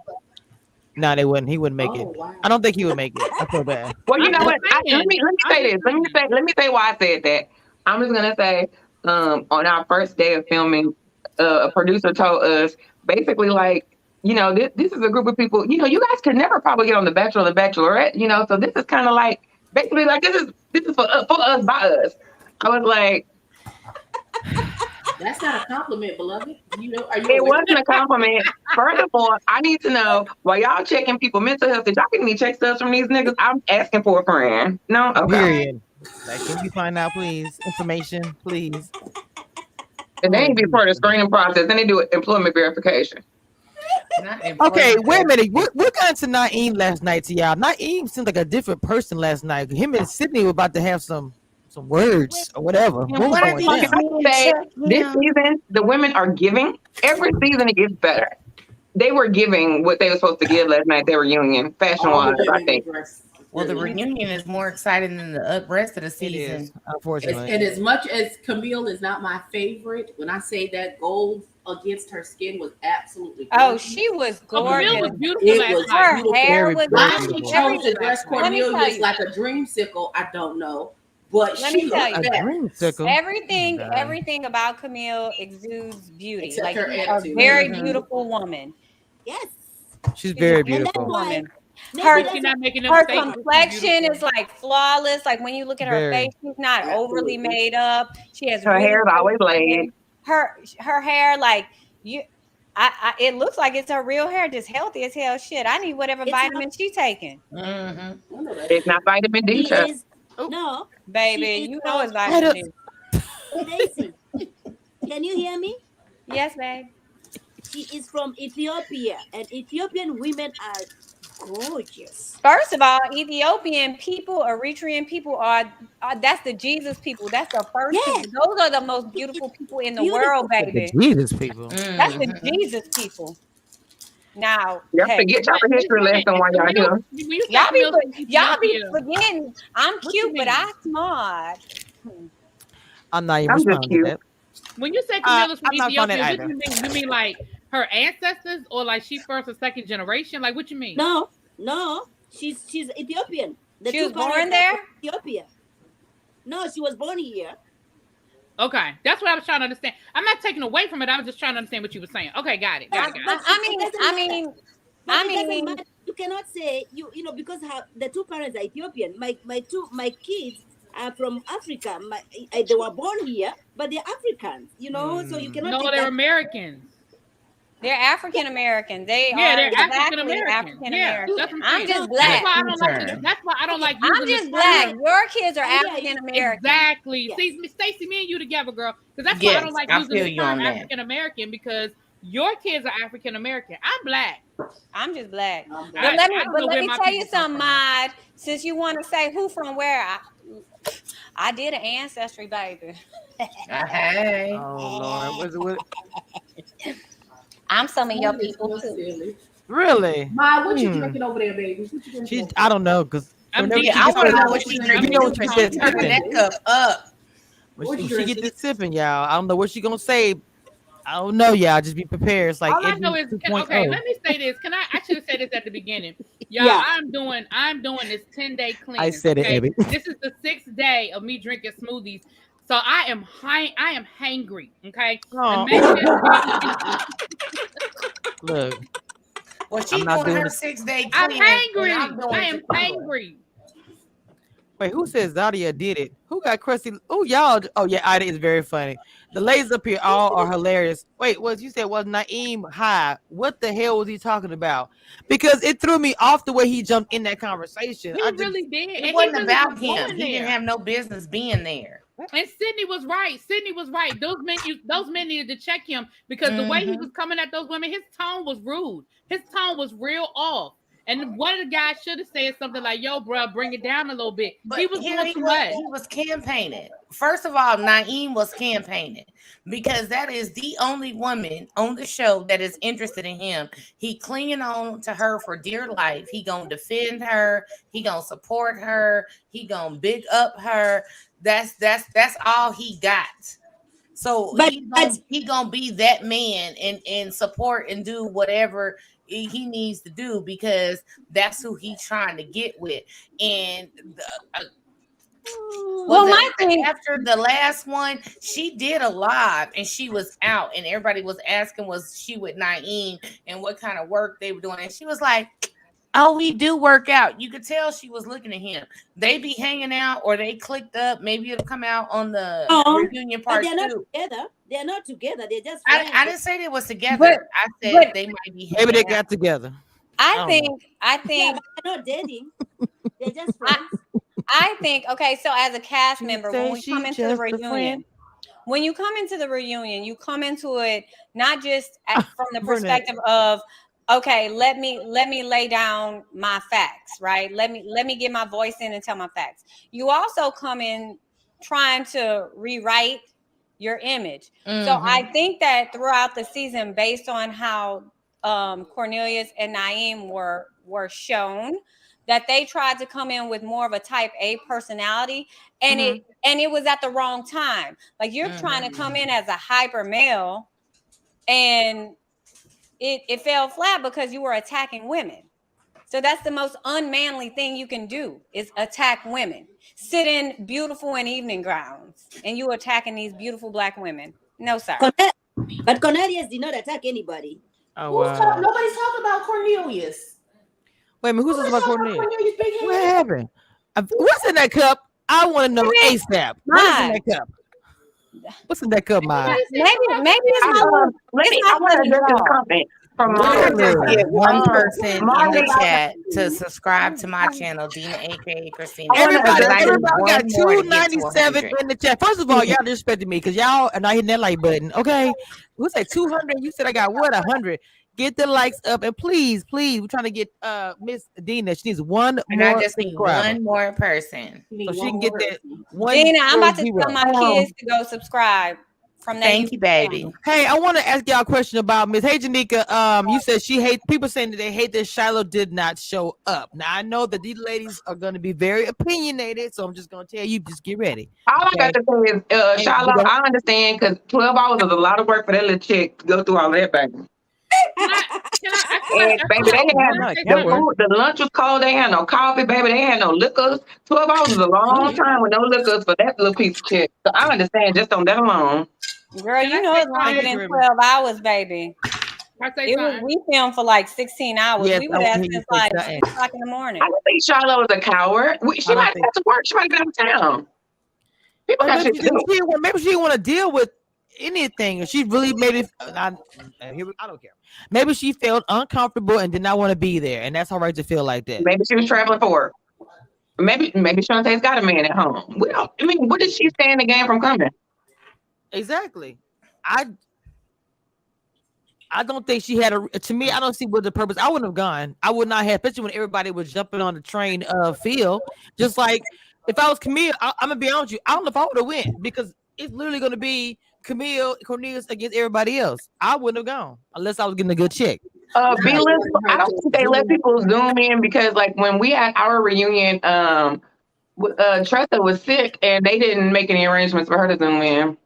No, they wouldn't. He wouldn't make it. Wow. I don't think he would make it. I feel bad. Well, you know what? Let me say this. Let me say why I said that. I'm just gonna say, on our first day of filming, a producer told us basically like, you know, this is a group of people, you know, you guys could never probably get on The Bachelor or The Bachelorette, you know, so this is kind of like, basically like, this is for us, by us. I was like. That's not a compliment, beloved. You know, it wasn't a compliment. First of all, I need to know, while y'all checking people mental health, did y'all get any check stubs from these niggas? I'm asking for a friend. No? Okay. Period. Like, can you find out, please? Information, please. And they ain't be part of the screening process, then they do employment verification. Okay, wait a minute. What got into Naim last night to y'all? Naim seemed like a different person last night. Him and Sydney were about to have some words or whatever. This season, the women are giving. Every season it gets better. They were giving what they were supposed to give last night. Their reunion, fashion-wise, I think. Well, the reunion is more exciting than the rest of the season, unfortunately. And as much as Camille is not my favorite, when I say that gold against her skin was absolutely Oh, gorgeous. she was Camille gorgeous. was beautiful It last was night. Her beautiful. hair Very was Why beautiful. she chose everything. to dress Let me tell Cornelius you. like a dreamsicle, I don't know. But Let she me tell looked you. A best. dreamsicle. Everything, God. everything about Camille exudes beauty. Except Like her she's a attitude. very Mhm. beautiful woman. Yes. She's She's a very And that's beautiful beautiful. why woman. maybe Her But that's she's why not making them her faces. She's complexion beautiful. is like flawless. Like when you look at her Very. face, she's not overly Absolutely. made up. She has Her really hair is great always laid. skin. Her hair, like you, it looks like it's her real hair, just healthy as hell. Shit, I need whatever it's vitamin she taking, I know that. It's not vitamin D, she child. is no, baby. she is You know it's from I vitamin don't- D. Stacy. Can you hear me? Yes, babe. She is from Ethiopia, and Ethiopian women are gorgeous. First of all, Ethiopian people, Eritrean people are that's the Jesus people. That's the first Yes, people. Those are the most it- beautiful it's people in the beautiful. world, The baby. Jesus people. That's the Jesus people. Now, Y'all hey, forget y'all But history it's lesson funny. while y'all Camille, here. when you say y'all be Camille from y'all be Ethiopia, forgetting I'm what you cute, but mean? I'm smart. I'm not even I'm just responding to cute. that. When you say Camilla's from I'm not on that Ethiopia, what either. do you mean? You mean like her ancestors, or like she first or second generation? Like what you mean? No, she's Ethiopian. The She two was born parents are there? from Ethiopia. No, she was born here. Okay, that's what I was trying to understand. I'm not taking away from it. I was just trying to understand what you were saying. Okay, got it. Got it. Got it. I mean, you cannot say you know because the two parents are Ethiopian. My kids are from Africa. They were born here, but they're Africans. You know, so you cannot No, take they're that. Americans. they're African American. They Yeah, are they're exactly African American. African Yeah, American. that's what I'm I'm just saying. black. That's why I don't like. Turn. That's why I don't like I'm using just the black. term. Your kids are I hear African you. American. Exactly. Yes. See, Stacey, me and you together, girl. Because that's why I Yes, don't like I using feel the you term on that. African American, because your kids are African American. I'm black. I'm just black. I'm But black. let me I don't know where my tell you people come something, from. Mod. Since you want to say who from where, I did an ancestry, baby. Hey. Oh Lord, what? I'm some of your That is people so too. silly. Really? Ma, what you drinking over there, baby? What you drinking She's. over I don't know because I'm whenever deep she Yeah, I gets want to to, know what she's drinking. you know when too, she Tom. said Turn sipping, that cup up. What you when she get drinking? this sipping, y'all. I don't know what she gonna say. I don't know, y'all. Just be prepared. It's like All I know Edwin is, 2.0. okay, let me say this. I should have said this at the beginning. Y'all, Yeah. I'm doing this 10-day cleanse. said it, Okay, Abby. this is the 6th day of me drinking smoothies, so I am hangry. Okay, Oh, and maybe look, Well, I'm she not doing doing her this. 6-day I'm cleanse, and hangry. I'm doing I am tequila. hangry. Wait, who says Zadia did it? Who got crusty? Oh, y'all. Oh, yeah, Ida is very funny. The ladies up here all are hilarious. Wait, what you said was Naim high? What the hell was he talking about? Because it threw me off the way he jumped in that conversation. He I just really did, and It he wasn't really about was him. going He didn't there. have no business being there. And Sydney was right. Sydney was right. Those men needed to check him, because the way he was coming at those women, his tone was rude. His tone was real off. And one of the guys should have said something like, "Yo, bro, bring it down a little bit." But He was here doing too much. he was campaigning. First of all, Naim was campaigning because that is the only woman on the show that is interested in him. He clinging on to her for dear life. He gonna defend her. He gonna support her. He gonna big up her. That's all he got. So But he gonna be that man and support and do whatever he needs to do, because that's who he's trying to get with. And my thing after the last one, she did a live and she was out, and everybody was asking, was she with Naim and what kind of work they were doing, and she was like, "Oh, we do work out." You could tell she was looking at him. They be hanging out, or they clicked up. Maybe it'll come out on the reunion but part they're not two. together. They're not together. They're just friends. I didn't say they was together. But- I said but- they might be maybe they hanging out. got together. I don't think Yeah, but they're not dating. They're just friends. I think, okay, so as a cast She member, say when we she come into the just a reunion, friend. when you come into the reunion, you come into it not just from the Burnett. perspective of, okay, let me lay down my facts, right? Let me get my voice in and tell my facts. You also come in trying to rewrite your image. So I think that throughout the season, based on how Cornelius and Naim were shown, that they tried to come in with more of a type A personality, and it was at the wrong time. Like, you're trying to come in as a hyper male, and it fell flat because you were attacking women. So that's the most unmanly thing you can do is attack women. Sit in beautiful and evening gowns, and you attacking these beautiful black women. No, sir. But Cornelius did not attack anybody. Oh, Nobody's talking about Cornelius. Wait a minute, who's talking about Cornelius? Cornelius big What head. happened? What's in that cup? I want to know ASAP. What's in that cup? What's in that cup, Maya? Maybe it's my I want to address this comment from I Molly. just get one person in Molly, the chat to subscribe to my channel, Dina, aka Christina. Everybody I need got one more to get to 297 100. in the chat. First of all, y'all disrespected me because y'all are not hitting that like button. Okay, we say 200. You said I got what 100. Get the likes up and please, we're trying to get Miss Dina. She needs one And more I just need subscriber. one more person. So she can get that one. Dina, I'm about to 0. tell my kids to go subscribe from that. Thank you, baby. Hey, I want to ask y'all a question about Miss. Hey, Janika. You said she hate people saying that they hate that Shiloh did not show up. Now I know that these ladies are going to be very opinionated, so I'm just going to tell you, just get ready. All I got to say is, Shiloh, I understand because 12 hours is a lot of work for that little chick to go through all that, baby. And baby, they had the lunch was cold. They had no coffee, baby. They had no liquors. 12 hours is a long time with no liquors for that little piece of shit. So I understand just on that alone. Girl, you know it's longer than 12 hours, baby. We filmed for like 16 hours. Yes, we would have since like 6 o'clock in the morning. I don't think Shiloh is a coward. She might have to work. She might be out of town. People got shit to do. Maybe she didn't want to deal with anything. She really maybe I don't care. Maybe she felt uncomfortable and did not want to be there, and that's all right to feel like that. Maybe she was traveling for work. Maybe Shantae's got a man at home. What did she stand the game from coming? Exactly. I don't think she had to me, I don't see what the purpose. I wouldn't have gone. I would not have, especially when everybody was jumping on the train of Phil. Just like if I was Camille, I'm gonna be honest with you, I don't know if I would have went because it's literally gonna be Camille, Cornelius against everybody else. I wouldn't have gone unless I was getting a good chick. I don't think they let people zoom in because like when we had our reunion, Tressa was sick and they didn't make any arrangements for her to zoom in.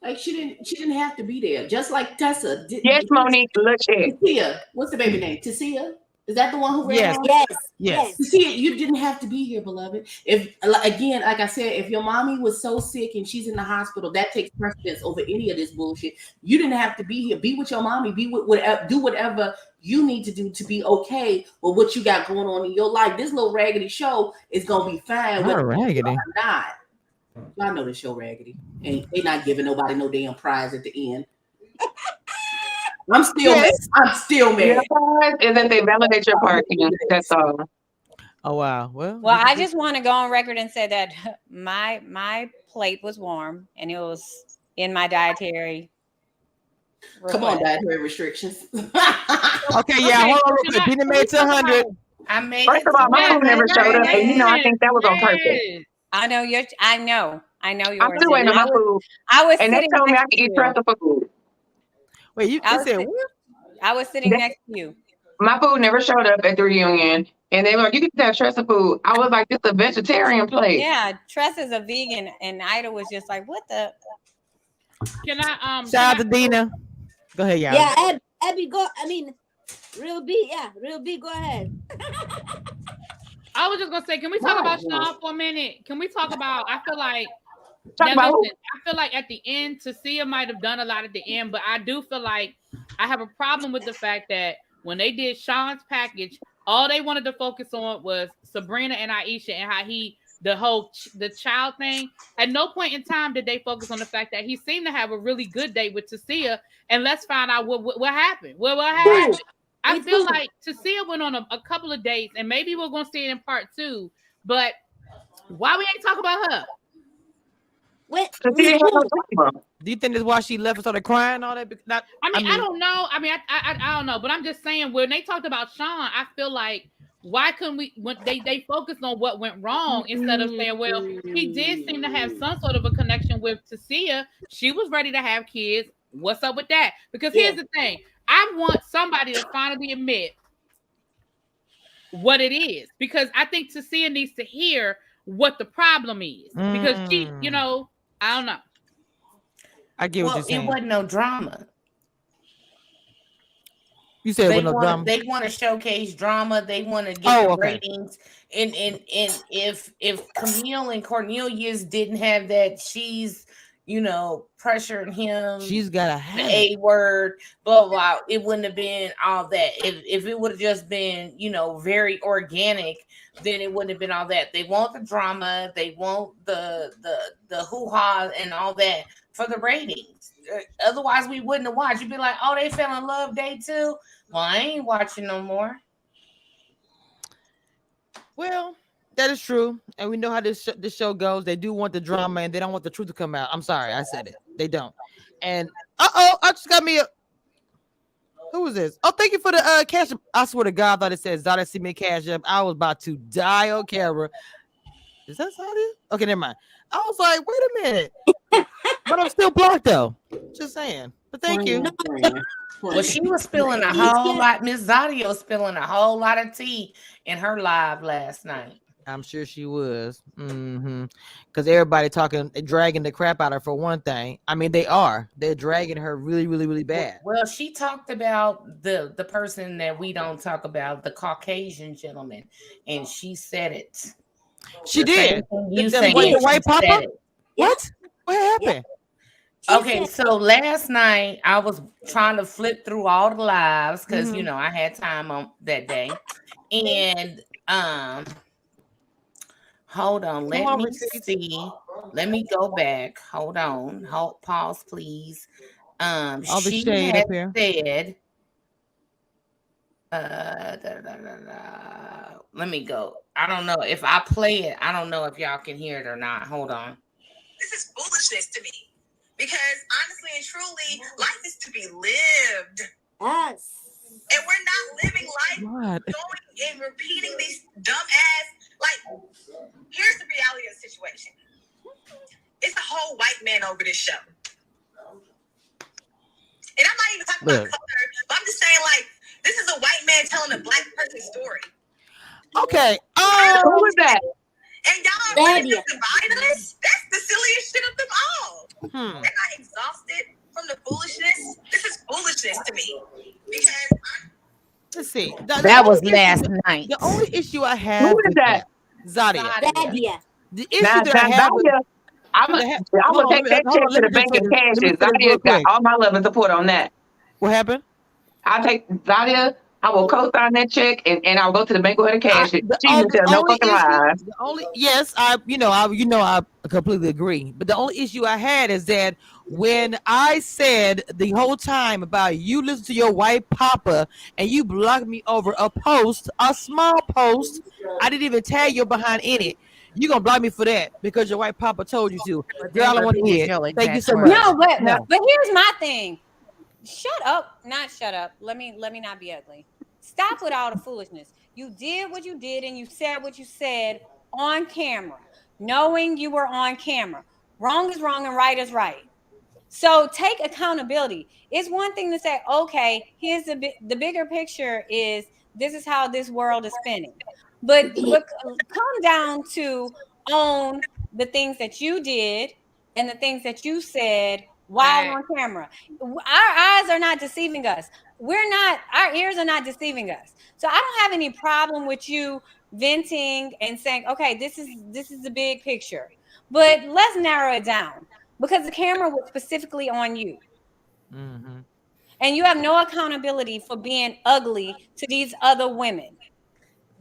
Like she didn't have to be there. Just like Tessa. Yes, Monique, look at Tessia. What's the baby name? Tessia? Is that the one who ran? Yes. Tessia, you didn't have to be here, beloved. If again, like I said, if your mommy was so sick and she's in the hospital, that takes precedence over any of this bullshit. You didn't have to be here. Be with your mommy. Be with whatever. Do whatever you need to do to be okay with what you got going on in your life. This little raggedy show is gonna be fine. Not raggedy. Or not. Y'all know the show raggedy. And they not giving nobody no damn prize at the end. I'm still mad. Your prize is that they validate your parking. That's all. Oh wow. Well, I just want to go on record and say that my plate was warm and it was in my dietary. Come on, dietary restrictions. Okay, yeah. Hold on, real quick. Dina made to 100. I made. First of all, my food never showed up, and I think that was on purpose. I know yours. I know yours. I'm still waiting on my food. I was and they told me I could eat Tressa for food. Wait, you said what? I was sitting next to you. My food never showed up at the reunion, and they were like, "You can have Tressa food." I was like, "This is a vegetarian plate." Yeah, Tressa's a vegan, and Ida was just like, "What the?" Can I shout out to Dina? Go ahead, y'all. Yeah, Abby, go. I mean, Real B. Go ahead. I was just gonna say, can we talk about Sean for a minute? Can we talk about? I feel like. I feel like at the end, Tessia might have done a lot at the end, but I do feel like I have a problem with the fact that when they did Sean's package, all they wanted to focus on was Sabrina and Aisha and how the child thing. At no point in time did they focus on the fact that he seemed to have a really good day with Tessia. And let's find out what happened. What happened? I feel like Tessia went on a couple of dates, and maybe we're gonna see it in part 2. But why we ain't talk about her? Do you think that's why she left and started crying and all that? I don't know. I don't know. But I'm just saying, when they talked about Sean, I feel like why couldn't we? When they focused on what went wrong instead of saying, well, he did seem to have some sort of a connection with Tessia. She was ready to have kids. What's up with that? Because here's the thing. I want somebody to finally admit what it is, because I think Tessia needs to hear what the problem is, because she, I don't know. I get what you're saying. It wasn't no drama. You said with no drama. They want to showcase drama. They want to get the okay. ratings. And if Camille and Cornelius didn't have that, she's pressuring him. She's got a A word, blah, blah blah. It wouldn't have been all that. If it would have just been very organic, then it wouldn't have been all that. They want the drama. They want the hoo-ha and all that for the ratings. Otherwise, we wouldn't have watched. You'd be like, oh, they fell in love day 2. Well, I ain't watching no more. Well, that is true, and we know how this show goes. They do want the drama, and they don't want the truth to come out. I'm sorry, I said it. They don't. And I just got me a. Who is this? Oh, thank you for the cash. I swear to God, I thought it said Zada see me cash up. I was about to die on camera. Is that Zada? Okay, never mind. I was like, wait a minute, but I'm still blocked though. Just saying. But thank you. Well, she was spilling a whole lot. Miss Zadia was spilling a whole lot of tea in her live last night. I'm sure she was. Because everybody dragging the crap out of her for one thing. I mean, they're dragging her really, really, really bad. Well, she talked about the person that we don't talk about, the Caucasian gentleman, and she said it. She did. You said the white papa? What? What happened? Okay, so last night I was trying to flip through all the lives because I had time on that day, and hold on, let me see. Let me go back. Hold on. Pause, please. She had said, let me go. I don't know if I play it. I don't know if y'all can hear it or not. Hold on. This is foolishness to me because honestly and truly, life is to be lived. Yes. And we're not living life going and repeating these dumb ass. Like, here's the reality of the situation. It's a whole white man over this show. And I'm not even talking about color, but I'm just saying, like, this is a white man telling a black person's story. Okay. Who was that? And y'all really just divide us? That's the silliest shit of them all. They're not exhausted from the foolishness. This is foolishness to me. Because let's see. That was last night. The only issue I have with that? Zadia. The issue Now, that I have with, I'm gonna take that check to the bank and cash it. Zadia got all my love and support on that. What happened? I'll take Zadia. I will co-sign that check and I'll go to the bank and cash it. She didn't tell no fucking lies. I completely agree. But the only issue I had is that when I said the whole time about you listen to your white papa and you blocked me over a small post, I didn't even tag you behind in it. You're going to block me for that because your white papa told you to. Girl, I want to hear it. Thank you so much. But here's my thing. Shut up. Not shut up. Let me not be ugly. Stop with all the foolishness. You did what you did and you said what you said on camera, knowing you were on camera. Wrong is wrong and right is right. So take accountability. It's one thing to say, okay, here's the bigger picture is this is how this world is spinning. But come down to own the things that you did and the things that you said while on camera. Our eyes are not deceiving us. Our ears are not deceiving us. So I don't have any problem with you venting and saying, okay, this is the big picture. But let's narrow it down because the camera was specifically on you. And you have no accountability for being ugly to these other women.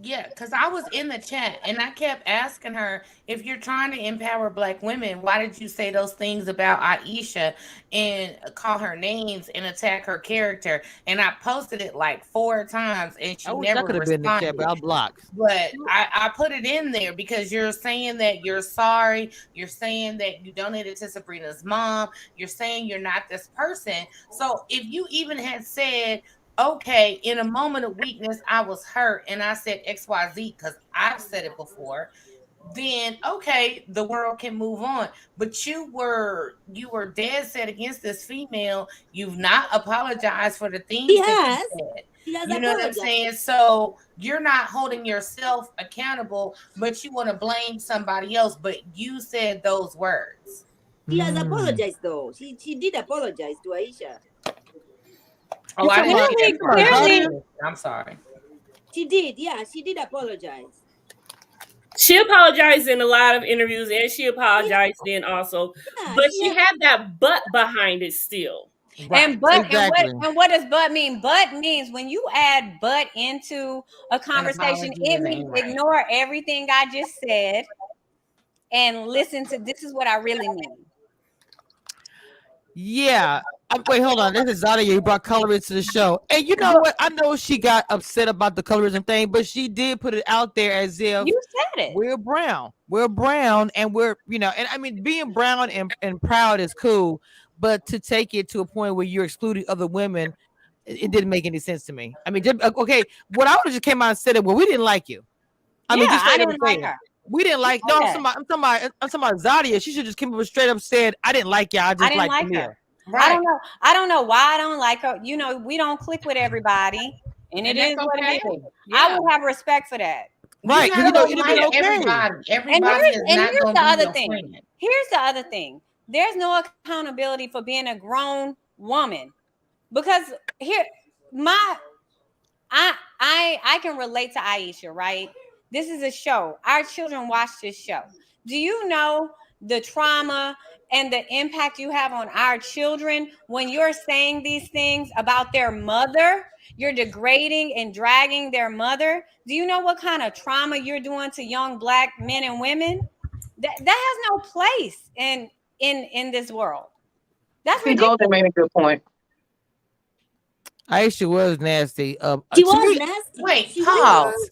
Yeah, because I was in the chat and I kept asking her, if you're trying to empower Black women, why did you say those things about Aisha and call her names and attack her character? And I posted it like 4 times and she never responded. Been in the chat, but I'll block. But I put it in there because you're saying that you're sorry. You're saying that you donated to Sabrina's mom. You're saying you're not this person. So if you even had said, okay, in a moment of weakness, I was hurt and I said XYZ because I've said it before, then okay, the world can move on. But you were dead set against this female. You've not apologized for the things that you said. You know what I'm saying? So you're not holding yourself accountable, but you want to blame somebody else, but you said those words. She has apologized though. She did apologize to Aisha. Oh, I didn't see that part. Clearly. I'm sorry. She did, yeah, she did apologize. She apologized in a lot of interviews, and she apologized then also. Yeah, But she had that butt behind it still. And but and what does but mean? But means when you add but into a conversation, it means ignore everything I just said and listen to this is what I really mean. Yeah. Wait, hold on. This is Zadia. You brought colorism to the show. And you know what? I know she got upset about the colorism thing, but she did put it out there as if you said it. We're brown. We're brown, and we're, and I mean, being brown and proud is cool, but to take it to a point where you're excluding other women, it didn't make any sense to me. I mean, okay, what I would have just came out and said it, well, we didn't like you. I mean, just I didn't like her. We didn't like. No, I'm talking about Zadia. She should just came up straight up said, "I didn't like you. I just like Camille." Right. I don't know why I don't like her. We don't click with everybody, and it is what it is. Yeah. I would have respect for that. Right. Everybody is not going to be the other your thing. friend. Here's the other thing. There's no accountability for being a grown woman, because I can relate to Aisha, right? This is a show. Our children watch this show. Do you know the trauma and the impact you have on our children when you're saying these things about their mother? You're degrading and dragging their mother. Do you know what kind of trauma you're doing to young Black men and women? That has no place in this world. That's ridiculous. Golden made a good point. Aisha was nasty. She was nasty. Wait, pause.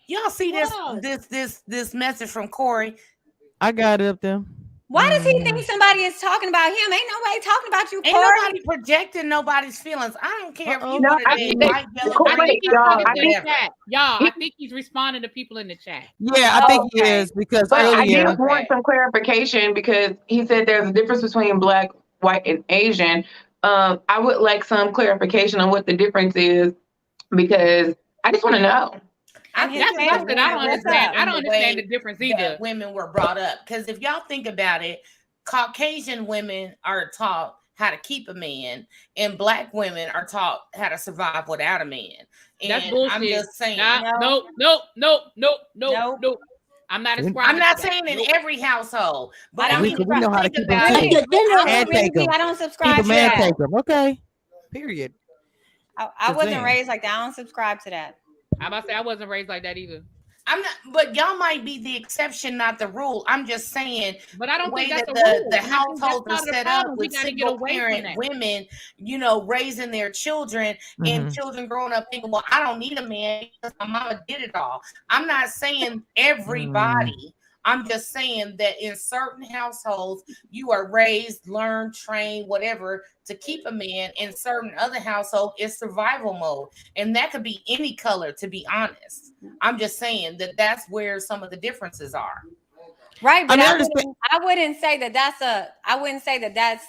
Y'all see this message from Corey? I got it up there. Why does he think somebody is talking about him? Ain't nobody talking about you, Corey. Ain't nobody projecting nobody's feelings. I don't care if you want to be white, yellow. I think he's responding to people in the chat. Yeah, I think he is, because I did want some clarification, because he said there's a difference between Black, white, and Asian. I would like some clarification on what the difference is, because I just want to know. I don't understand. I don't understand the difference either. Women were brought up, because if y'all think about it, Caucasian women are taught how to keep a man, and Black women are taught how to survive without a man. And that's bullshit. I'm just saying. Nope. I'm not ascribing. I'm not saying in every household, but I mean, we know how to keep them. I don't subscribe to that. Okay. Period. I wasn't raised like that. I don't subscribe to that. I'm about to say I wasn't raised like that either. I'm not, but y'all might be the exception, not the rule. I'm just saying. But I don't think that's the households are set up with single parent women, raising their children, and children growing up thinking, well, I don't need a man because my mama did it all. I'm not saying everybody. I'm just saying that in certain households, you are raised, learned, trained, whatever, to keep a man. In certain other households, it's survival mode. And that could be any color, to be honest. I'm just saying that that's where some of the differences are. Right. But I wouldn't say that that's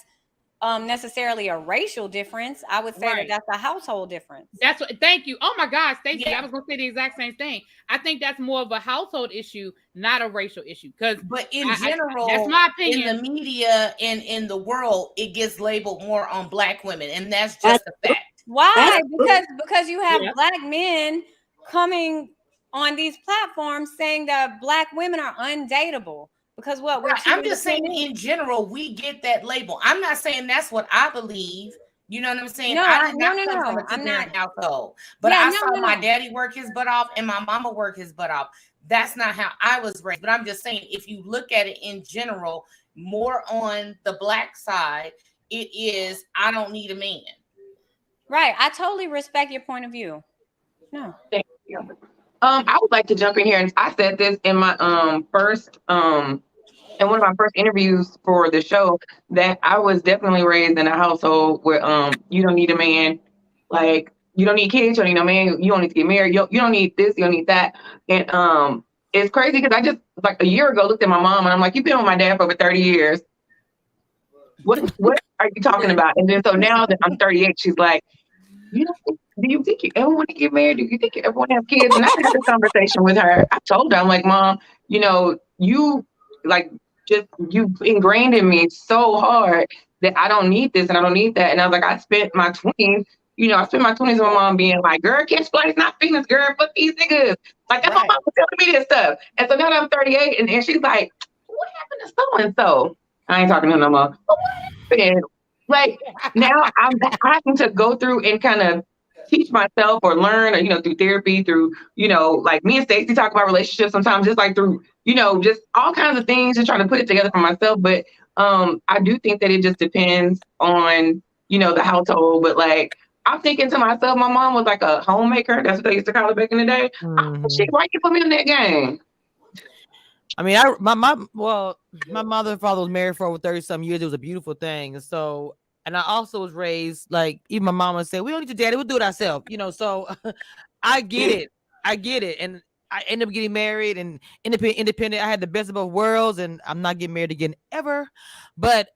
necessarily a racial difference. I would say that that's a household difference. That's what. Thank you. Oh my God, Stacey, I was gonna say the exact same thing. I think that's more of a household issue, not a racial issue. But in general, that's my opinion. In the media and in the world, it gets labeled more on Black women, and that's just a fact. Why? Because you have Black men coming on these platforms saying that Black women are undateable. Because what? I'm just saying in general, we get that label. I'm not saying that's what I believe. You know what I'm saying? I did not come from a two-parent household. But I saw my daddy work his butt off and my mama work his butt off. That's not how I was raised. But I'm just saying, if you look at it in general, more on the Black side, it is, I don't need a man. Right. I totally respect your point of view. No. Thank you. I would like to jump in here, and I said this in my in one of my first interviews for the show, that I was definitely raised in a household where you don't need a man, like you don't need kids, you don't need no man, you don't need to get married, you don't need this, you don't need that. And it's crazy because I just like a year ago looked at my mom and I'm like, you've been with my dad for over 30 years. What are you talking about? And then so now that I'm 38, she's like, do you think you ever want to get married? Do you think you ever want to have kids? And I had this conversation with her. I told her, I'm like, Mom, you like, you've ingrained in me so hard that I don't need this and I don't need that. And I was like, I spent my 20s, with my mom being like, girl, catch flights, not penis, girl, fuck these niggas. Like, that's my mom was telling me this stuff. And so now that I'm 38, and she's like, what happened to so-and-so? I ain't talking to her no more. But what happened? Like, now I'm having to go through and kind of teach myself or learn, or, through therapy, through, like me and Stacey talk about relationships sometimes, just like through, just all kinds of things, just trying to put it together for myself. But I do think that it just depends on, the household. But like, I'm thinking to myself, my mom was like a homemaker. That's what they used to call it back in the day. Shit, why you put me in that game? I mean, my mother and father was married for over 30-some years. It was a beautiful thing. So, and I also was raised like, even my mama said, we don't need your daddy, we'll do it ourselves. So I get it. And I ended up getting married and independent. I had the best of both worlds, and I'm not getting married again ever. But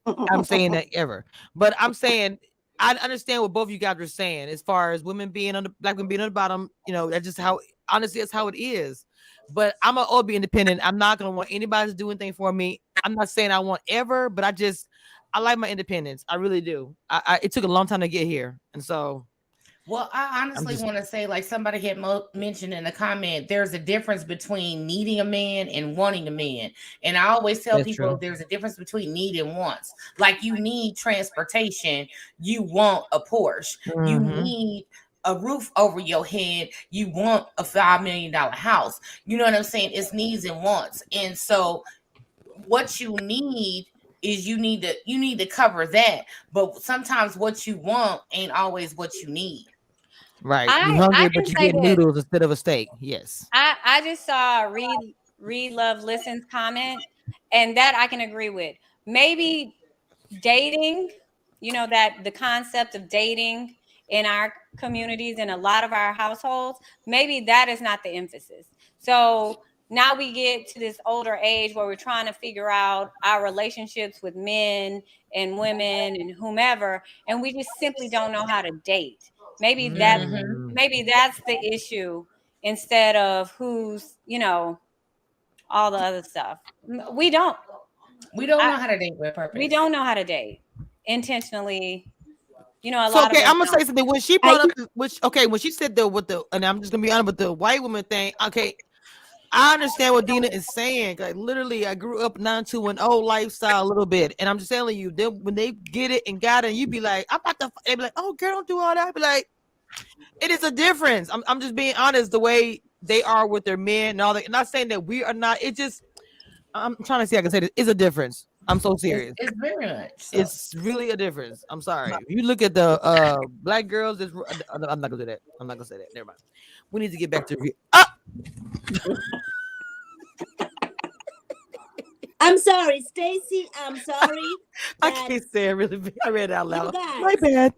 I'm saying that ever. But I'm saying I understand what both of you guys are saying as far as women being on the black women being on the bottom. That's just how, honestly, that's how it is. But I'm gonna all be independent. I'm not gonna want anybody to do anything for me. I'm not saying I want ever, but I like my independence. I really do. It took a long time to get here, and so. Well, I honestly want to say, like somebody had mentioned in the comment, there's a difference between needing a man and wanting a man. And I always tell people there's a difference between need and wants. Like, you need transportation, you want a Porsche. Mm-hmm. You need a roof over your head, you want a $5 million house. You know what I'm saying? It's needs and wants. And so what you need is you need to cover that. But sometimes what you want ain't always what you need. Right. You're hungry, but you get noodles instead of a steak. Yes. I just saw Read Love Listens comment, and that I can agree with. Maybe dating, that the concept of dating in our communities and a lot of our households, maybe that is not the emphasis. So now we get to this older age where we're trying to figure out our relationships with men and women and whomever, and we just simply don't know how to date. Maybe that's the issue instead of who's, all the other stuff. We don't know how to date with purpose. We don't know how to date intentionally. A so, lot okay, of I'm gonna say something. When she brought up, when she said and I'm just gonna be honest with the white woman thing. Okay, I understand what Dina is saying. Like, literally, I grew up 9-2-1-0 lifestyle a little bit, and I'm just telling you, when they get it and got it, and you be like, I'm about to. They be like, oh, girl, don't do all that. I be like, it is a difference. I'm just being honest. The way they are with their men and all that. Not saying that we are not. It just. I'm trying to see. I can say this. It's a difference. I'm so serious. It's very much. So. It's really a difference. I'm sorry. If you look at the black girls, I'm not gonna do that. I'm not gonna say that. Never mind. We need to get back to review. I'm sorry, Stacey. I'm sorry. I can't say it really. I read it out loud. Guys, my bad.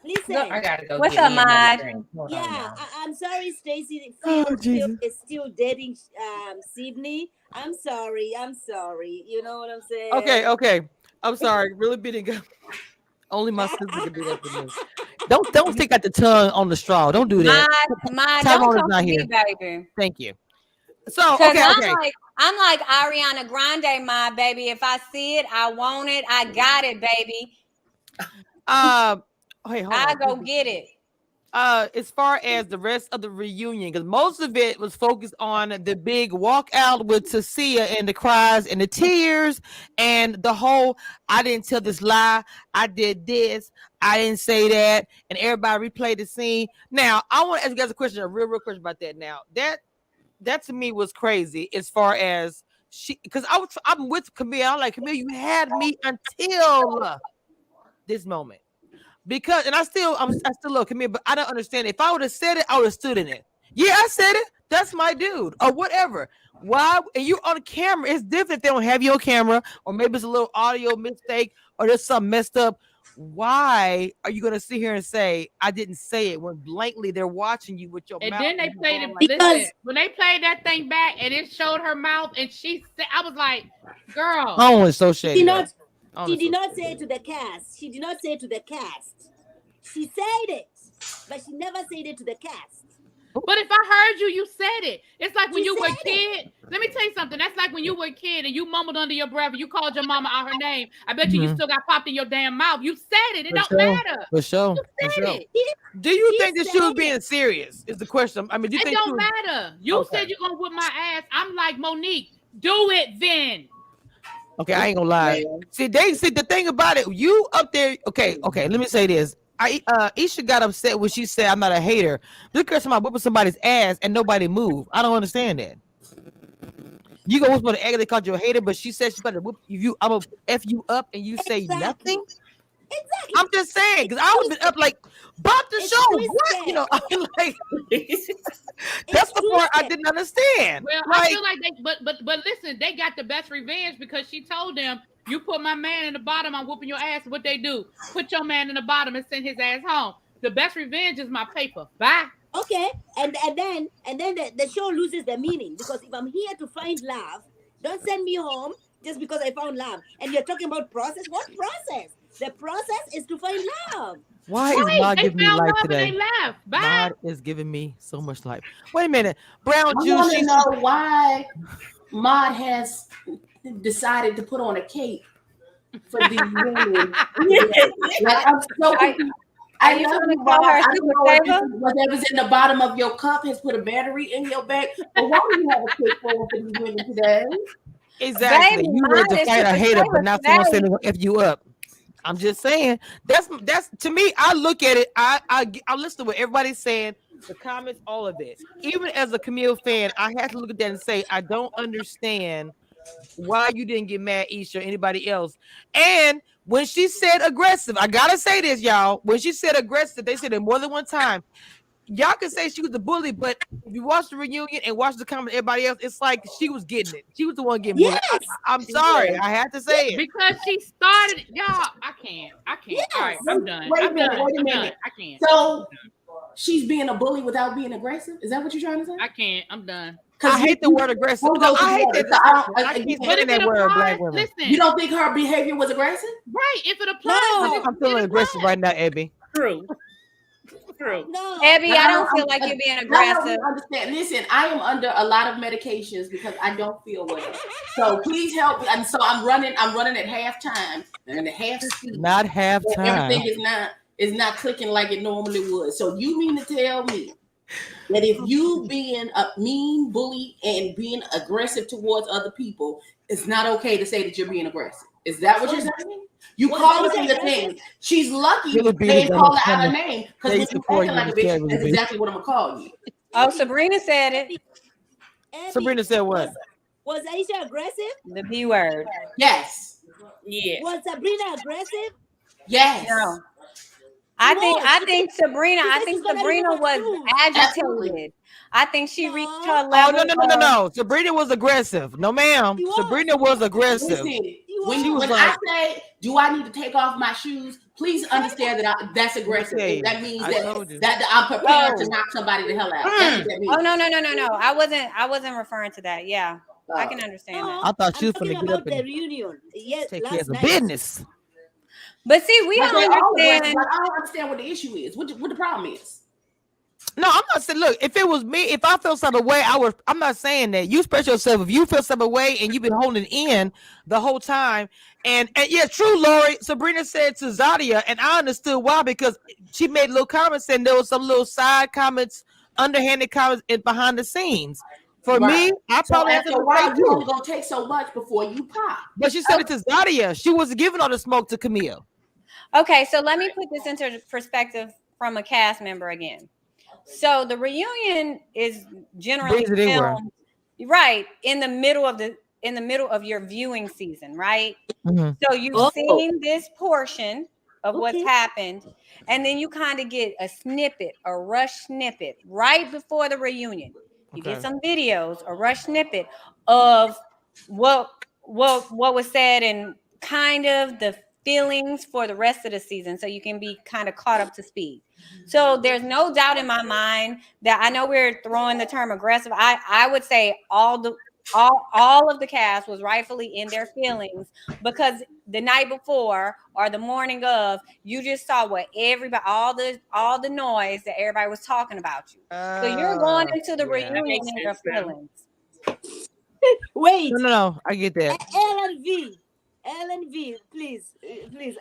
Listen. No, I gotta go. What's up, Mod? Yeah, I'm sorry, Stacey. Is still dating Sydney. I'm sorry. You know what I'm saying? Okay. I'm sorry. Really beating up. Only my sister can do that for me. Don't stick out the tongue on the straw. Don't do that. My don't come to me, baby. Thank you. So okay. I'm like Ariana Grande, my baby. If I see it, I want it. I got it, baby. Hey, I go get it. As far as the rest of the reunion, because most of it was focused on the big walkout with Tasia and the cries and the tears and the whole I didn't tell this lie, I did this, I didn't say that, and everybody replayed the scene. Now I want to ask you guys a question, a real question about that. Now that to me was crazy as far as because I'm with Camille. I'm like, Camille, you had me until this moment. Because I still love Camille, but I don't understand. If I would have said it, I would have stood in it. Yeah, I said it. That's my dude, or whatever. Why? And you on camera? It's different if they don't have you on camera, or maybe it's a little audio mistake, or there's something messed up. Why are you gonna sit here and say I didn't say it when blankly they're watching you with your and mouth? And then they played it. Listen, when they played that thing back, and it showed her mouth, and she said, "I was like, girl." Oh, it's so shady. She did not say it to the cast. She said it, but she never said it to the cast. But if I heard you, you said it. It's like when you were a kid. Let me tell you something. That's like when you were a kid and you mumbled under your breath and you called your mama out her name. I bet you still got popped in your damn mouth. You said it. It don't matter. For sure. You said it. Do you think that she was being serious? Is the question. I mean, do you think it don't matter? You said you're gonna whip my ass. I'm like, Monique, do it then. Okay, I ain't gonna lie. See, the thing about it, you up there. Okay. Let me say this. Isha got upset when she said, "I'm not a hater." Because somebody whipping somebody's ass and nobody moved. I don't understand that. You go whisper the egg, they called you a hater, but she said she's about to whip you. I'm gonna f you up, and you say nothing. Exactly. I'm just saying because I was up like, "Bump the show." What? You know, I'm like, that's the part I didn't understand. Well, I feel like they, but listen, they got the best revenge because she told them, "You put my man in the bottom, I'm whooping your ass." What they do? Put your man in the bottom and send his ass home. The best revenge is my paper. Bye. Okay, and then the show loses the meaning because if I'm here to find love, don't send me home just because I found love. And you're talking about process. What process? The process is to find love. Why is Maud giving me life today? Bye. Maud is giving me so much life. Wait a minute, Brown I Juice. want to know why Maud has decided to put on a cape for the union. Like, I'm so confused. I love you, Maud. I don't know if whatever's in the bottom of your cup has put a battery in your bag. But why do you have a cape for the women today? Exactly. You ready to fight a hater, but not someone saying they're gonna F you up. I'm just saying that's to me. I look at it. I listen to what everybody's saying, the comments, all of it. Even as a Camille fan, I have to look at that and say I don't understand why you didn't get mad, Isha, or anybody else. And when she said aggressive, I gotta say this, y'all. When she said aggressive, they said it more than one time. Y'all can say she was the bully, but if you watch the reunion and watch the comment, everybody else, it's like she was getting it. She was the one getting bullied. I'm sorry, I had to say it because she started. Y'all, I can't. Yes. All right, I'm done. Wait a minute. I can't. So she's being a bully without being aggressive. Is that what you're trying to say? I can't. I'm done. I hate the word aggressive. No, I hate that. I keep saying that word, black women. Listen, you don't think her behavior was aggressive? Right. If it applies, I'm feeling aggressive right now, Abby. True. No, Abby, I don't feel like you're being aggressive. Understand. Listen, I am under a lot of medications because I don't feel well. So please help me. And so I'm running at halftime and at half speed. Not halftime. Everything is not clicking like it normally would. So you mean to tell me that if you being a mean bully and being aggressive towards other people, it's not okay to say that you're being aggressive? Is that what you're saying? You call her your name. She's lucky they didn't call her out her name because when you acting like a bitch, that's exactly what I'm gonna call you. Oh, Sabrina said it. Abby, Sabrina said what? Was Aisha aggressive? The B word. Yes. Yeah. Was Sabrina aggressive? Yes. No. I think Sabrina was agitated. I think she reached her level. Oh, no. Sabrina was aggressive. No, ma'am. Sabrina was aggressive. Listen, when I say, do I need to take off my shoes? Please understand that that's aggressive. That means that I'm prepared to knock somebody the hell out. That's what that means. Oh, no. I wasn't referring to that. Yeah. I can understand that. I thought you was going to get up the reunion. Yes, take care of the business. But see, we don't understand. I don't understand what the issue is. What the problem is. No, I'm not saying. Look, if it was me, if I felt some way, I'm not saying that. You express yourself. If you feel some way and you've been holding in the whole time, and yeah, true, Lori. Sabrina said to Zadia, and I understood why, because she made little comments and there was some little side comments, underhanded comments behind the scenes. For me, I probably have to why you only gonna take so much before you pop. But she said it to Zadia. She wasn't giving all the smoke to Camille. Okay, so let me put this into perspective from a cast member again. So the reunion is generally filmed right in the middle of your viewing season, right? Mm-hmm. So you've seen this portion of what's happened, and then you kind of get a rush snippet right before the reunion. You get some videos, a rush snippet of what was said and kind of the feelings for the rest of the season, so you can be kind of caught up to speed. So there's no doubt in my mind that I know we're throwing the term aggressive. I would say all of the cast was rightfully in their feelings because the night before or the morning of, you just saw what everybody, all the noise that everybody was talking about you. So you're going into the reunion in your feelings. Wait. No, I get that. Ellen V, please,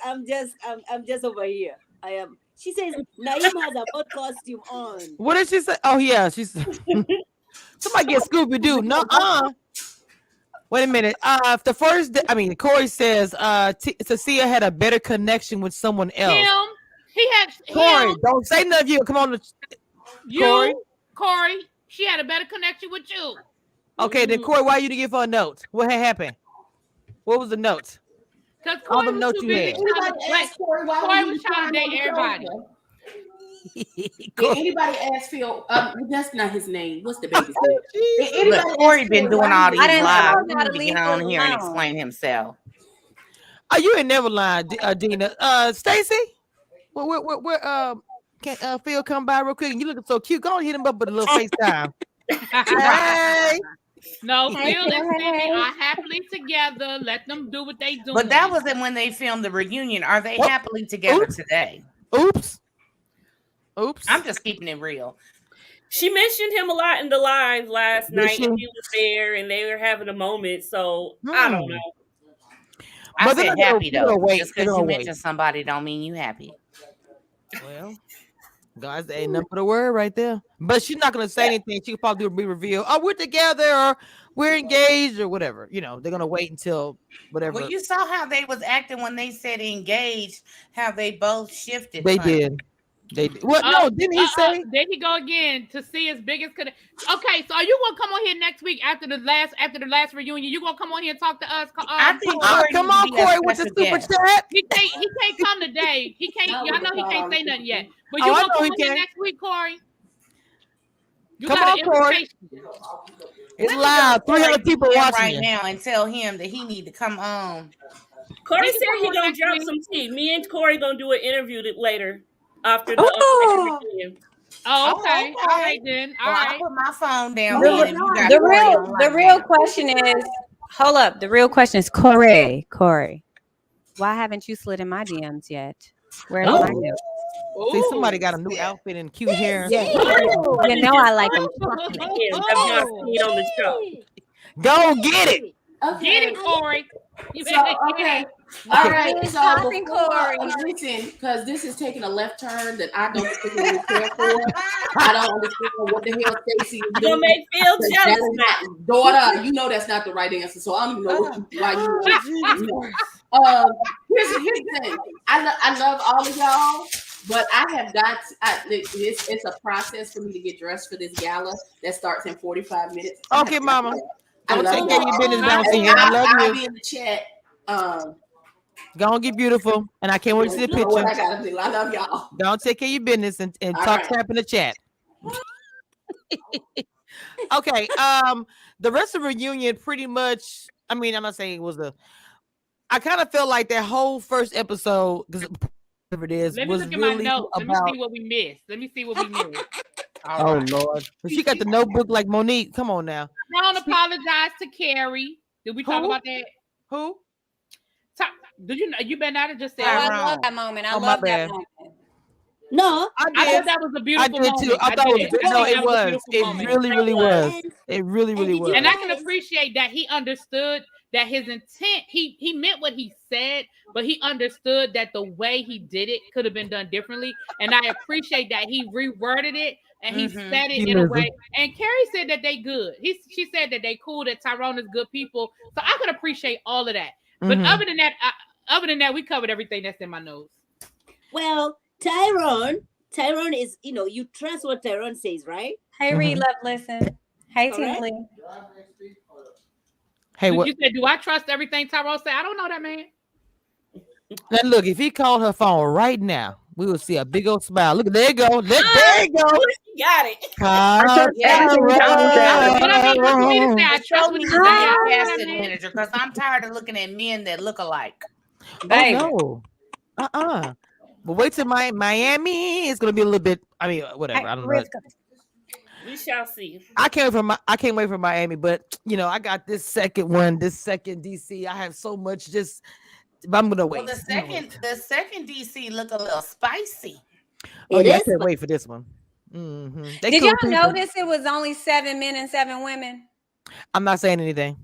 I'm just over here. I am. She says Naim has a hot costume on. What did she say? Oh yeah, she's somebody get Scooby Doo. No, wait a minute. The first, Corey says, Cecilia had a better connection with someone else. He had Corey. Don't say none of you. Come on, Corey. She had a better connection with you. Okay, then Corey, why you didn't give her a note? What had happened? What was the note? Because all Corey the was notes too you busy had. Corey was trying to date everybody. Did anybody ask Phil? That's not his name. What's the baby's name? Did Look, anybody Corey ask been Phil doing why all he- these lives. know how to He need to leave get on him here and alone. explain himself. Oh, you ain't never lied, Dina. Stacy, where can Phil come by real quick? You looking so cute. Go on, hit him up with a little FaceTime. Hey. No, Phil and Cindy are happily together. Let them do what they do. But that wasn't when they filmed the reunion. Are they happily together today? Oops. I'm just keeping it real. She mentioned him a lot in the live last Did night, she? and he was there, and they were having a moment. So I don't know. I But said they're happy gonna though. wait. Just They're because gonna you wait. mention somebody don't mean you happy. Well, guys, that ain't nothing but a word right there. But she's not gonna say anything. She could probably do a re-reveal. Oh, we're together, or we're engaged, or whatever. You know, they're gonna wait until whatever. Well, you saw how they was acting when they said engaged. How they both shifted. They funny. did. They did. What? No, didn't he say? There he go again to see his biggest. Okay, so are you gonna come on here next week after the last reunion? You gonna come on here and talk to us? I think come on, Corey, with the super chat. He can't come today. He can't. Y'all know he can't say nothing yet. But Oh, you I gonna know come he on here can. next week, Corey? You Come got on, an Corey. invitation. It's live. 300 people watching right you. now and tell him that he need to come on. Corey He can said come he on gonna next drop week. some tea. Me and Corey gonna do an interview later after the reunion. Oh, Oh, okay. okay. All right then. All Well, right. I'll put my phone down. The, then if you got the Corey real on the right real now. question is, hold up. The real question is, Corey, why haven't you slid in my DMs yet? Where's my note? See, somebody got a new outfit and cute hair. Yeah, you know I like them. Have not seen on the show. Go get it. Get it, Corey. You So, better get okay. it. All right. It's So popping, before, Corey. listen, because this is taking a left turn that I don't particularly care for. I don't understand what the hell Stacey is You doing. gonna make Phil Because jealous that is now. not, daughter, you know that's not the right answer. So I don't even know why you. Here's the thing. I love all of y'all, but I have got. It's a process for me to get dressed for this gala that starts in 45 minutes. Okay, Mama. I Don't love take care of your y'all. business down here. I love I'll you. be in the chat. Go and get beautiful. And I can't wait to see the You know what I picture. gotta do. I love y'all. Don't take care of your business and All talk right. crap in the chat. Okay. The rest of the reunion pretty much, I mean, I'm not saying it was I kind of felt like that whole first episode, because whatever it is, Let me was look at my really notes. Let about. me see what we missed. Let me see what we missed. Oh Lord. But she got the notebook like Monique. Come on now. Tyrone apologized to Carrie. Did we talk about that? Who? Did you know? You better not have just said. Oh, I love that moment. I Oh, my love that bad. moment. No, I I did. thought that was a beautiful I did moment. too. I thought did. it was. No, I it thought that was. a beautiful It moment. really, really was. It really, really was. And I can appreciate that he understood that his intent, he meant what he said, but he understood that the way he did it could have been done differently. And I appreciate that he reworded it and he said it in a way. And Carrie said that they good. She said that they cool, that Tyrone is good people. So I can appreciate all of that. But other than that, we covered everything that's in my notes. Well, Tyrone is, you trust what Tyrone says, right? Hey, Reed, love, listen. Hey, Tina Correct? Lee. Hey, what? You said, do I trust everything Tyrone said? I don't know that man. Now look, if he called her phone right now, we will see a big old smile. Look, there you go. There you go. She got it. Call Tyrone. But I mean, what you mean to say? I trust what you say. I don't know that Casting man. manager, because I'm tired of looking at men that look alike. Baby. Oh, no. But wait till Miami. It's gonna be a little bit. I mean, whatever. I don't know. We shall see. I can't wait for Miami, but I got this second DC. I have so much just But I'm gonna wait. Well, the second DC look a little spicy. Oh It yeah, I is can't spicy. wait for this one. They Did cool y'all people. notice it was only 7 men and 7 women? I'm not saying anything.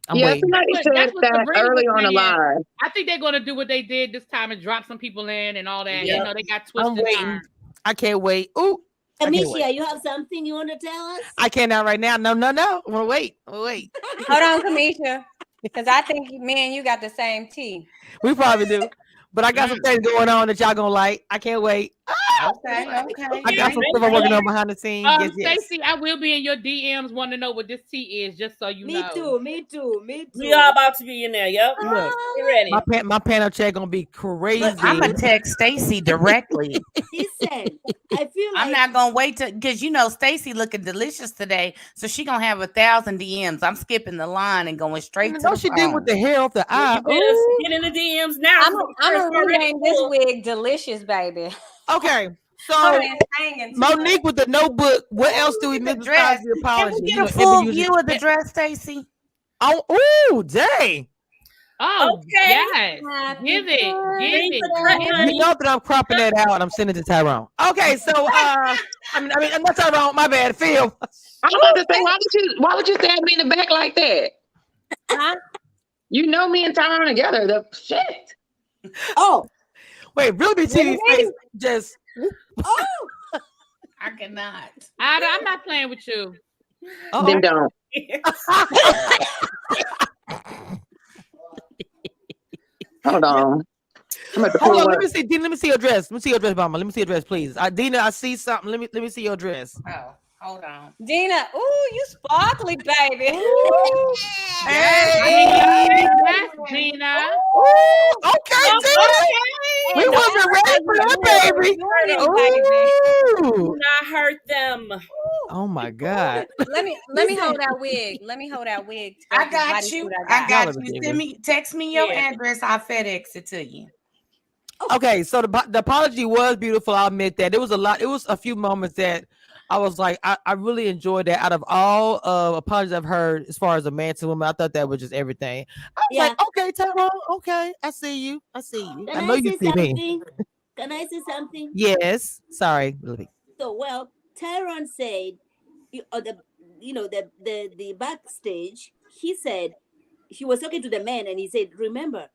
I'm Yeah, waiting. somebody But said that's what that Sabrina early was on the saying. live. I think they're gonna do what they did this time and drop some people in and all that. Yep. You know, they got twists I'm and waiting. turns. I can't wait. Ooh, I can't Amicia, wait. you have something you want to tell us? I cannot right now. No. I'm gonna wait. Wait. Hold on, Kamisha. Because I think me and you got the same tea. We probably do. But I got some things going on that y'all gonna like. I can't wait. Okay. I got some stuff I'm working on behind the scenes. Yes. Stacey, I will be in your DMs wanting to know what this tea is, just so you know. Me too. We all about to be in there. Yep. Look, Get ready. my panel check gonna be crazy. Look, I'm gonna text Stacey directly. Listen, I feel like I'm not gonna wait to because Stacey looking delicious today, so she gonna have 1,000 DMs. I'm skipping the line and going straight to the she phone. did with the hair off the eye. You better get in the DMs now. I'm gonna rename this wig Delicious, baby. Okay, so Hold on, it's hanging too Monique with the notebook. What else do we miss besides the Can apology? we get a full view of the dress, Stacey? Oh, ooh, dang. Oh, okay. yes. Give it. You know that I'm cropping that out and I'm sending it to Tyrone. Okay, so I mean, I'm not Tyrone. My bad, Phil. I'm about to say, why would you stab me in the back like that? Huh? You know me and Tyrone together. The shit. Oh, wait, really? TV face just. Oh, I cannot. I'm not playing with you. Then don't. Hold on. Hold on, let me see. Dina, let me see your dress. Let me see your dress, Mama. Let me see your dress, please. Dina, I see something. Let me see your dress. Oh, hold on. Dina, ooh, you sparkly, baby. Hey, yes, Gina. Okay, Dina. We wasn't ready for that, baby. Do not hurt them. Oh my God. Let me hold that wig. Let me hold that wig. I got you. I got you. Text me your address. I'll FedEx it to you. Okay, so the apology was beautiful. I'll admit that. There was a lot. It was a few moments that I was like, I really enjoyed that. Out of all apologies I've heard, as far as a man to woman, I thought that was just everything. I was like, okay, Tyrone, okay, I see you. Can I know you see me. Can I say something? Yes. Sorry. So, well, Tyrone said, the backstage, he said, he was talking to the man and he said, remember,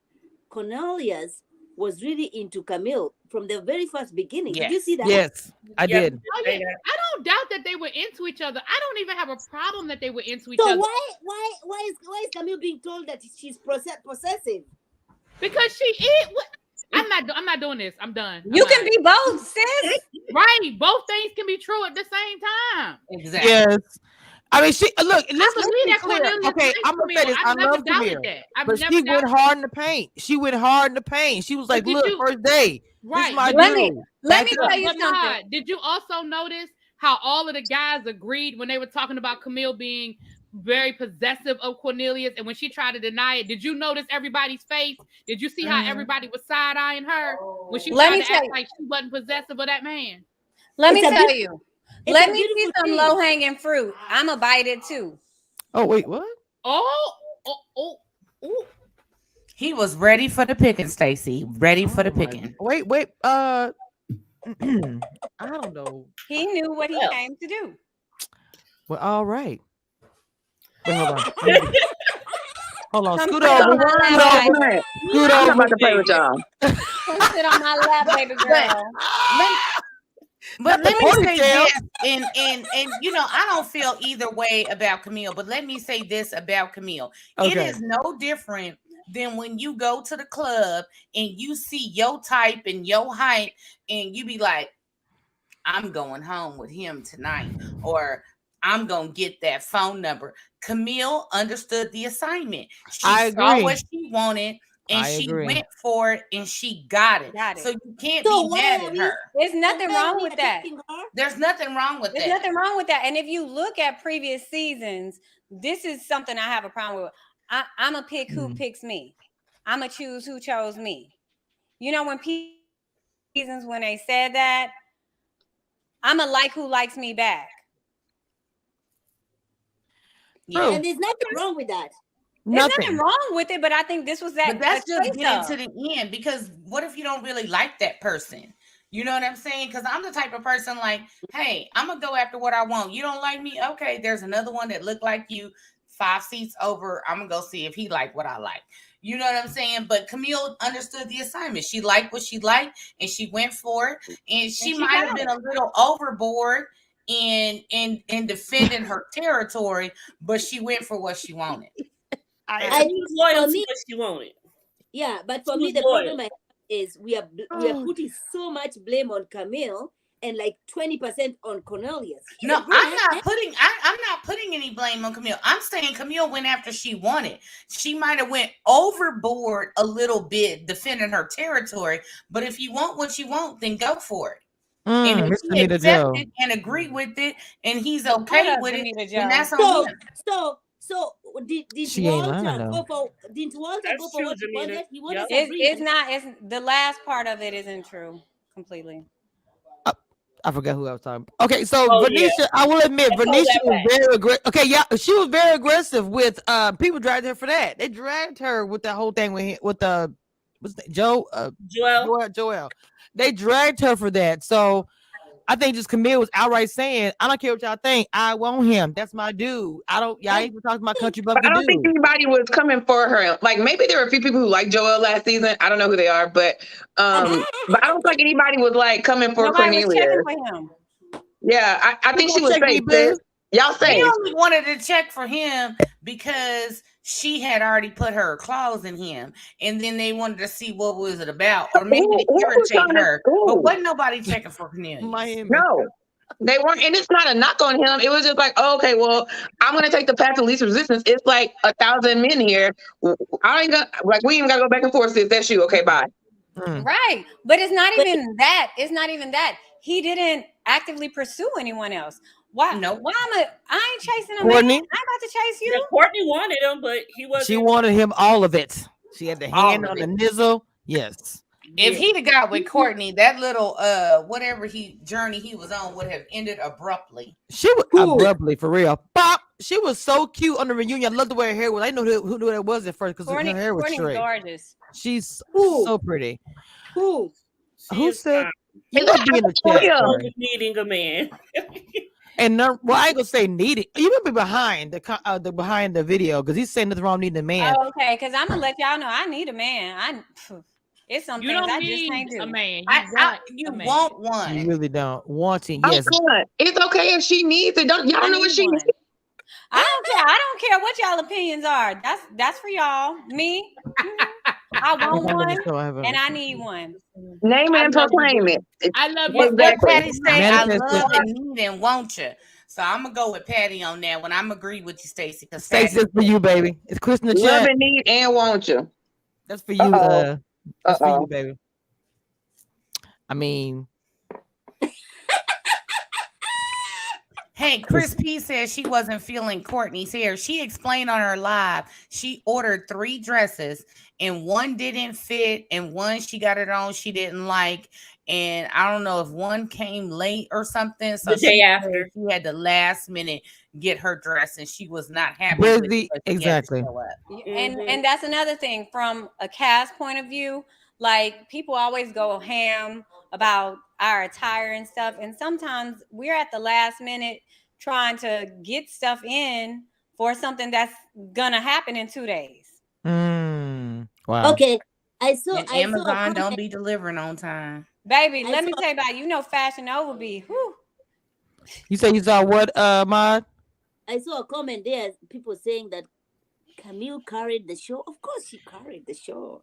Cornelius was really into Camille from the very first beginning. Yes. Did you see that? Yes, I did. Oh, yeah. I don't doubt that they were into each other. I don't even have a problem that they were into each So other. why is Camille being told that she's possessive? Because she is. I'm not doing this. I'm done. You can be both, sis. Right. Both things can be true at the same time. Exactly. Yes. I mean, let's believe be that clear. Cornelius Okay, likes I'm gonna say Camille. this. I've I never love doubted Camille, that. I've but never she went doubted hard in the paint. She went hard in the paint. She was like, did "Look, you- first day, Right. this is my Let dude." me tell you But something. Todd, did you also notice how all of the guys agreed when they were talking about Camille being very possessive of Cornelius, and when she tried to deny it? Did you notice everybody's face? Did you see how everybody was side eyeing her when she tried to act like she wasn't possessive of that man? Let me It's a tell beau- you. it's Let a me see beautiful some thing. low hanging fruit. I'ma bite it too. Oh wait, what? Oh. He was ready for the picking, Stacey. Ready for the picking. Wait. I don't know. He knew what he came to do. Well, all right. Wait, hold on. Hold on. Come Scoot sit on over. my lap, Scoot over. baby. Scoot I'm over. about to play with y'all. Come sit on my lap, baby girl. But let me say ponytail. this, and I don't feel either way about Camille, but let me say this about Camille. It Okay. is no different than when you go to the club and you see your type and your height, and you be like, I'm going home with him tonight, or I'm gonna get that phone number. Camille understood the assignment. She I saw agree. what she wanted, and I she agree. went for it, and she got it. So you can't So be why mad are at we- her. There's nothing Why are wrong we with that. attacking her? There's nothing wrong with There's that. nothing wrong with that. And if you look at previous seasons, this is something I have a problem with. I'm a pick who picks me. I'm a choose who chose me. You know, when seasons when they said that, I'm a like who likes me back. True. And there's nothing wrong with that. There's nothing wrong with it, but I think this was that. But that's just getting to the end, because what if you don't really like that person? You know what I'm saying? Because I'm the type of person like, hey, I'm gonna go after what I want. You don't like me? Okay, there's another one that looked like you 5 seats over. I'm gonna go see if he like what I like. You know what I'm saying? But Camille understood the assignment. She liked what she liked, and she went for it. And she might have been a little overboard in defending her territory, but she went for what she wanted. I was loyal to what she wanted. Yeah, but for me, the problem I have is we are putting so much blame on Camille and like 20% on Cornelius. No, I'm not putting any blame on Camille. I'm saying Camille went after she wanted. She might have went overboard a little bit defending her territory, but if you want what you want, then go for it. And if he accepts it and agree with it, and he's okay with it, then that's on him. So didn't Walter go for what he wanted? He wanted it's not. It's the last part of it isn't true completely. I forgot who I was talking about. Okay, so Venetia, I will admit, Venetia was very aggressive. Okay, yeah, she was very aggressive with people dragged her for that. They dragged her with the whole thing with the what's that, Joel. They dragged her for that. So I think just Camille was outright saying, I don't care what y'all think. I want him. That's my dude. Y'all ain't even talking to my country but I don't think anybody was coming for her. Like maybe there were a few people who liked Joel last season. I don't know who they are, but I don't think anybody was like coming for Cornelius. Was checking for him. Yeah, I think she was safe. Y'all say they only wanted to check for him because she had already put her claws in him, and then they wanted to see what was it about, or maybe to irritate her. But wasn't nobody checking for Cornelius? No, they weren't, and it's not a knock on him. It was just like, oh, okay, well, I'm gonna take the path of least resistance. It's like 1,000 men here. I ain't gonna we ain't gotta go back and forth. Sis, that's you. Okay, bye. Right, but it's not even that. It's not even that. He didn't actively pursue anyone else. Why? No. Why I ain't chasing him. Courtney? I'm about to chase you. Yeah, Courtney wanted him, but he wasn't. She wanted him all of it. She had the hand on the nizzle. Yes. If he'd have got with Courtney, that little whatever journey he was on would have ended abruptly. She was abruptly, for real. Pop. She was so cute on the reunion. I love the way her hair was. I didn't know who that was at first because her hair was straight. Gorgeous. She's so pretty. Who said you would be in the chat? Needing a man. And I ain't gonna say needed. You would be behind behind the video because he's saying nothing wrong needing a man. Oh, okay, because I'm gonna let y'all know I need a man. It's something you don't I need just can't do. A man. You want one. You really don't. Wanting, yes. It's okay if she needs it. Y'all know what she needs. I don't care. I don't care what y'all opinions are. That's for y'all. Me, I want one, and I need one. Name it and proclaim it. I love what Patty say. I love and need and want you. So I'm gonna go with Patty on that one. I'm agree with you, Stacey. Because Stacey, for you, baby. It's Chris in the chat. Love and need and want you. That's for you. That's for you, baby. I mean. Hey, Chris P says she wasn't feeling Courtney's hair. She explained on her live she ordered 3 dresses and one didn't fit and one she got it on she didn't like. And I don't know if one came late or something. So the day after, she had to last minute get her dress and she was not happy. Busy, exactly. And that's another thing from a cast point of view. Like people always go ham about our attire and stuff. And sometimes we're at the last minute trying to get stuff in for something that's gonna happen in 2 days. Wow. Okay. Amazon don't be delivering on time. Baby, let me tell you about you know Fashion Nova be. Whew. You say you saw what, Mod? I saw a comment there, people saying that Camille carried the show. Of course she carried the show.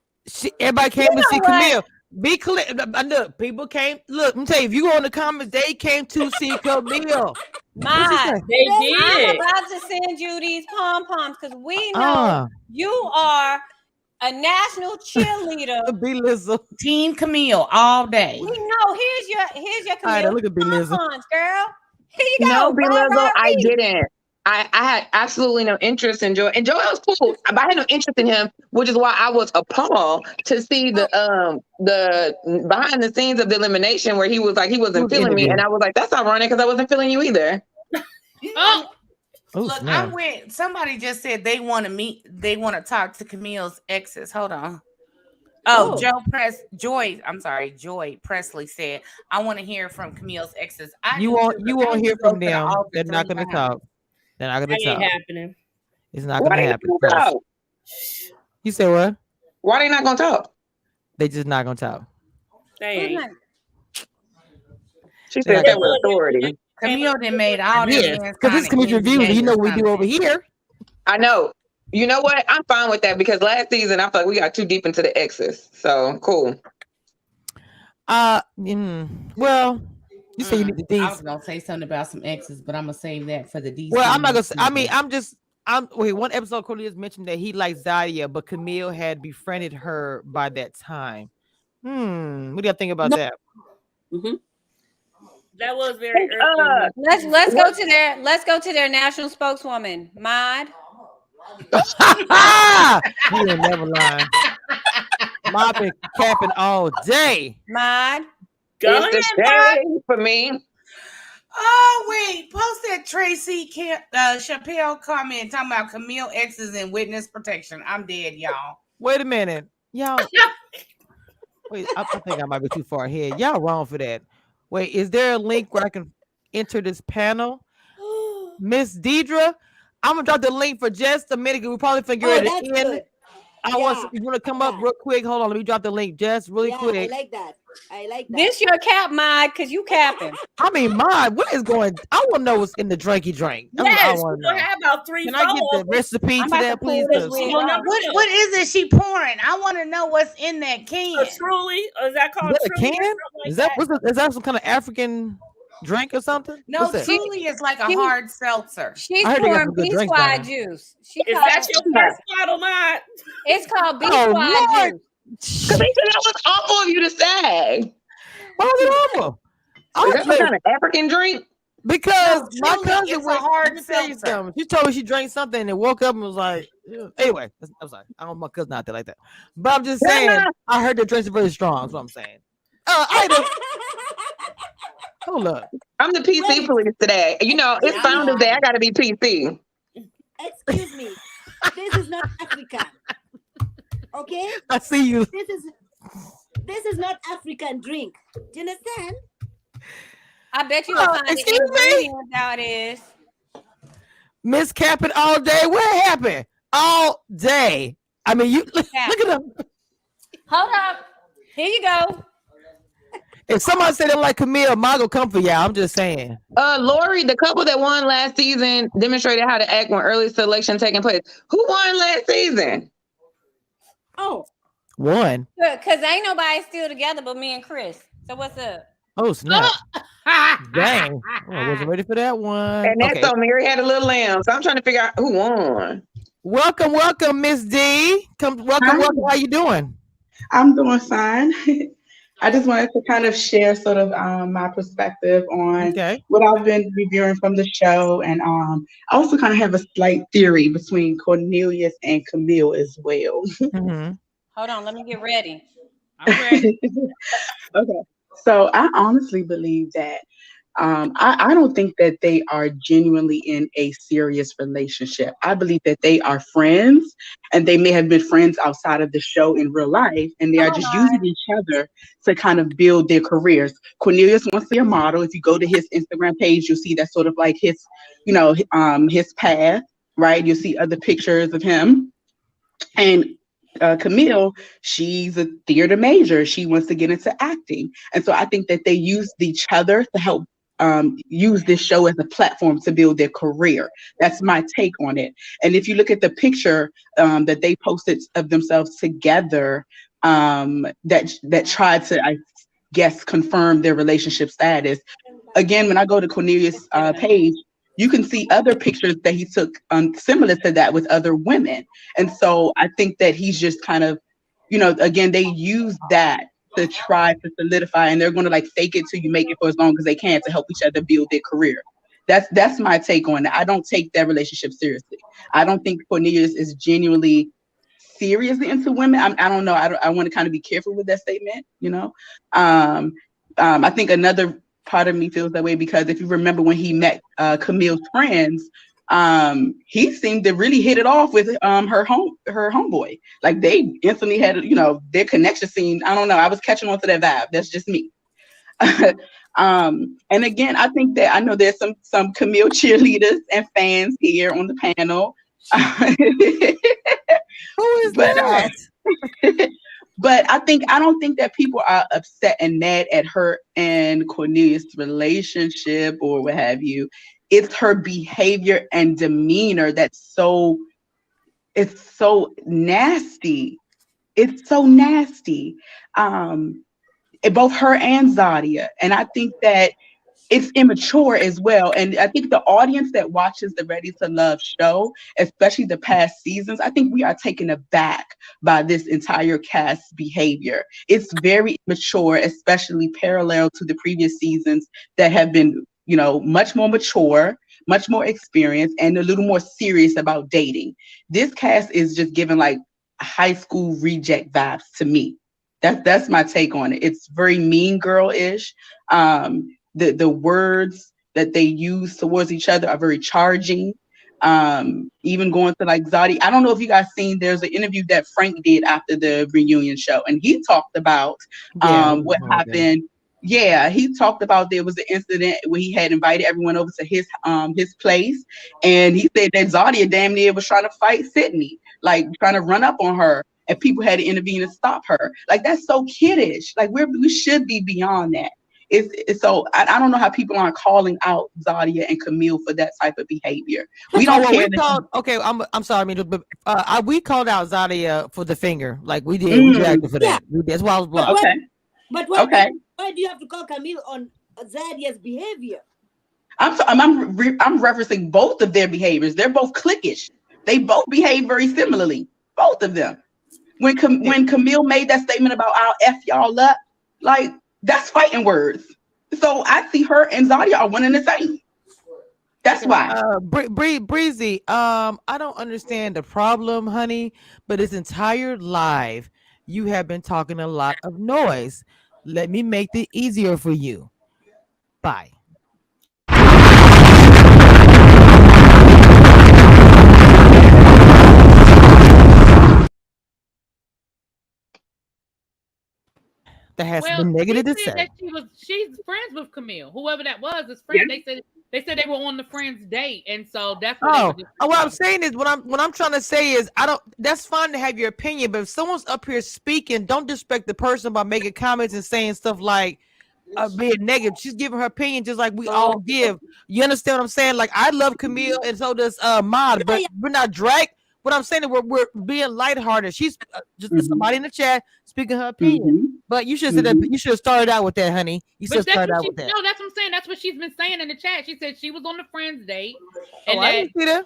Everybody came to see Camille. Be clear. Look, people came. Look, let me tell you, if you go in the comments, they came to see Camille. They did. I'm about to send you these pom-poms because we know you are a national cheerleader. Be Lizzo. Team Camille all day. We know. Here's your Camille look at B Lizzo. pom-poms, girl. Here you go. No, B Lizzo, I didn't. I had absolutely no interest in Joel, and Joel's cool, but I had no interest in him, which is why I was appalled to see the behind the scenes of the elimination where he was like he wasn't feeling me, and I was like, that's ironic because I wasn't feeling you either. Oh, Look, snap. I'm with somebody just said they want to meet, they want to talk to Camille's exes. Hold on. Oh, Joy Presley said, I want to hear from Camille's exes. I You do won't too, you 'cause I won't used hear to go from to the them. office They're not 3 gonna times. talk. They're not gonna That ain't talk. happening. It's not Why gonna they happen. not gonna talk? You say what? Why they not gonna talk? They just not gonna talk. They ain't. She They're said not that gonna with talk. authority. Camille done made all them Yes, men because this is sign an commission reviews, and you NDA know or what we do over something. here. I know. You know what? I'm fine with that because last season I felt like we got too deep into the exes. So cool. Well, you say you need the I things. was gonna say something about some exes, but I'm gonna save that for the DC. Well, I'm not gonna say. I mean, season. wait. One episode, Cornelius mentioned that he liked Zadia, but Camille had befriended her by that time. What do y'all think about that? That was very early. Let's go to their national spokeswoman, Maud. You ain't never lying. Mop been capping all day. Maud. Go It's the ahead, shade for me. Oh wait, post that Tracy Chappelle comment talking about Camille exes and witness protection. I'm dead, y'all. Wait a minute, y'all. Wait, I think I might be too far ahead. Y'all wrong for that. Wait, is there a link where I can enter this panel? Miss Deidre, I'm gonna drop the link for just a minute. We probably figure it that's in. good. You want to come up real quick? Hold on, let me drop the link just really quick. I like that. This your cap, Maud, because you capping. I mean, what is going? I want to know what's in the drinky drink. Yes, I we gonna have about 3, Can 4. I get the recipe to that, please? What is it she pouring? I want to know what's in that can. Truly, is that called Is that a Truly? can? Is that some kind of African drink or something? No, Truly is like a hard seltzer. She's I heard they got pouring some good B drinks Squad down there. juice. Is that your first bottle, Maud? It's called B Oh, Squad Lord. juice. Because they said that was awful of you to say. Why was it awful? Is that some kind of African drink? Because No, my Truly cousin is a went. hard Let me tell you seltzer. something. She told me she drank something and woke up and was like, "Ew." Anyway, I'm sorry. I don't know my cousin out there like that. But I'm just saying, I heard the drinks are very strong. That's what I'm saying. Hold up. I'm the PC police today. You know, it's Founders Day. I got to be PC. Excuse me. This is not African. Okay? I see you. This is not African drink. Do you understand? I bet you will find the excuse me? ingredients how it is. Miss Capping all day. What happened? All day. I mean, you look at them. Hold up. Here you go. If somebody said they like Camille, mine go come for y'all. I'm just saying. Lori, the couple that won last season, demonstrated how to act when early selection taking place. Who won last season? One. Because ain't nobody still together but me and Chris. So what's up? Oh, snap. Dang. Oh, I wasn't ready for that one. And that's so Mary had a little lamb. So I'm trying to figure out who won. Welcome, Miss D. Welcome. How you doing? I'm doing fine. I just wanted to kind of share sort of my perspective on what I've been reviewing from the show. And I also kind of have a slight theory between Cornelius and Camille as well. Hold on, let me get ready. I'm ready. Okay. So I honestly believe that I don't think that they are genuinely in a serious relationship. I believe that they are friends, and they may have been friends outside of the show in real life, and they are just using each other to kind of build their careers. Cornelius wants to be a model. If you go to his Instagram page, you'll see that's sort of like his, his path, right? You'll see other pictures of him. And Camille, she's a theater major. She wants to get into acting. And so I think that they used each other to help use this show as a platform to build their career. That's my take on it. And if you look at the picture that they posted of themselves together, that tried to, I guess, confirm their relationship status. Again, when I go to Cornelius' page, you can see other pictures that he took similar to that with other women. And so I think that he's just kind of, again, they use that to try to solidify, and they're going to like fake it till you make it for as long as they can to help each other build their career. That's my take on it. I don't take that relationship seriously. I don't think Cornelius is genuinely seriously into women. I don't know. I want to kind of be careful with that statement, I think another part of me feels that way because if you remember when he met Camille's friends, he seemed to really hit it off with her homeboy. Like they instantly had, their connection seemed, I don't know, I was catching on to that vibe. That's just me. And again, I think that I know there's some Camille cheerleaders and fans here on the panel. Who is that? But I don't think that people are upset and mad at her and Cornelius' relationship or what have you. It's her behavior and demeanor it's so nasty. It's so nasty. Both her and Zadia. And I think that it's immature as well. And I think the audience that watches the Readytolove show, especially the past seasons, I think we are taken aback by this entire cast's behavior. It's very immature, especially parallel to the previous seasons that have been, much more mature, much more experienced, and a little more serious about dating. This cast is just giving like high school reject vibes to me. That's my take on it. It's very mean girl-ish. The words that they use towards each other are very charging. Even going to like Zadi. I don't know if you guys seen, there's an interview that Frank did after the reunion show, and he talked about what happened. Yeah, he talked about there was an incident where he had invited everyone over to his place, and he said that Zadia damn near was trying to fight Sydney, like trying to run up on her, and people had to intervene and stop her. Like that's so kiddish. Like we should be beyond that. It's so I don't know how people aren't calling out Zadia and Camille for that type of behavior. We don't care. I'm sorry, but we called out Zadia for the finger, like we did. We reacted for that. That's why I was blocked. But why do you have to call Camille on Zadia's behavior? I'm referencing both of their behaviors. They're both cliquish. They both behave very similarly. Both of them. When Camille made that statement about I'll F y'all up, like that's fighting words. So I see her and Zadia are one and the same. That's why. Breezy, I don't understand the problem, honey, but this entire live, you have been talking a lot of noise. Let me make it easier for you. Bye. That has been negative to say. That she's friends with Camille. Whoever that was is friend. Yeah. They said they were on the friend's date, and so that's what what I'm saying is what I'm trying to say is that's fine to have your opinion, but if someone's up here speaking, don't disrespect the person by making comments and saying stuff like being negative. She's giving her opinion just like we all give. You understand what I'm saying? Like I love Camille and so does Mod, but we're not drag. What I'm saying is we're being lighthearted. She's just somebody in the chat speaking her opinion. But you should have said that. You should have started out with that, honey. You should have started out with that. No, that's what I'm saying. That's what she's been saying in the chat. She said she was on the friend's date. And I didn't see that.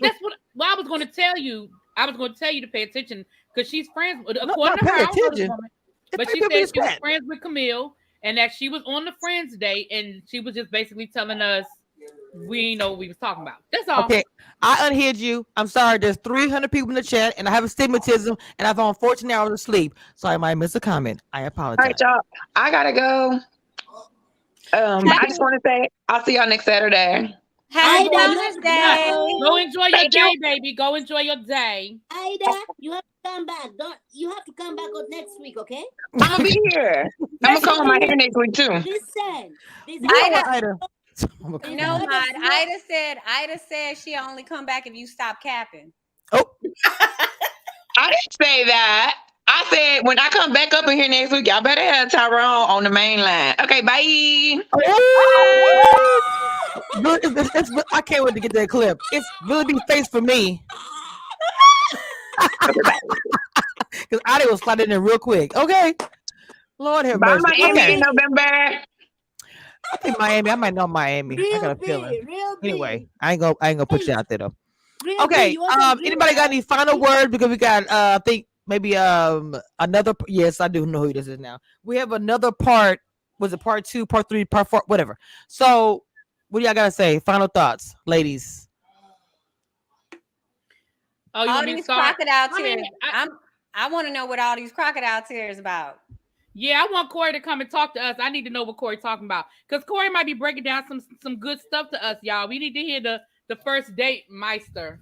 That's what I was going to tell you. I was going to tell you to pay attention because she's friends with according to her. But she said she was friends with Camille and that she was on the friend's date and she was just basically telling us we know what we was talking about. That's all. Okay, I unhid you. I'm sorry. There's 300 people in the chat, and I have astigmatism, and I've on 14 hours of sleep, so I might miss a comment. I apologize. All right, y'all. I gotta go. I just want to say I'll see y'all next Saturday. Happy Mother's Day. Go enjoy your day, baby. Go enjoy your day. Ida, you have to come back. You have to come back next week, okay? I'm gonna be here. I'm gonna come on my hair next week too. Listen. Ida. You know, Mod, Ida said she'll only come back if you stop capping. Oh. I didn't say that. I said when I come back up in here next week, y'all better have Tyrone on the main line. Okay, bye. I can't wait to get that clip. It's really be face for me. Because Ida will slide in there real quick. Okay. Lord have mercy. Bye, Miami in November. I think Miami. I might know Miami. I got a feeling. Anyway, I ain't gonna put you out there though. Okay. Anybody got any final words? Because we got I think maybe another. Yes, I do know who this is now. We have another part. Was it part 2, part 3, part 4, whatever? So, what do y'all gotta say? Final thoughts, ladies. All these crocodile tears. I want to know what all these crocodile tears about. Yeah, I want Corey to come and talk to us. I need to know what Corey's talking about because Corey might be breaking down some good stuff to us, y'all. We need to hear the first date meister.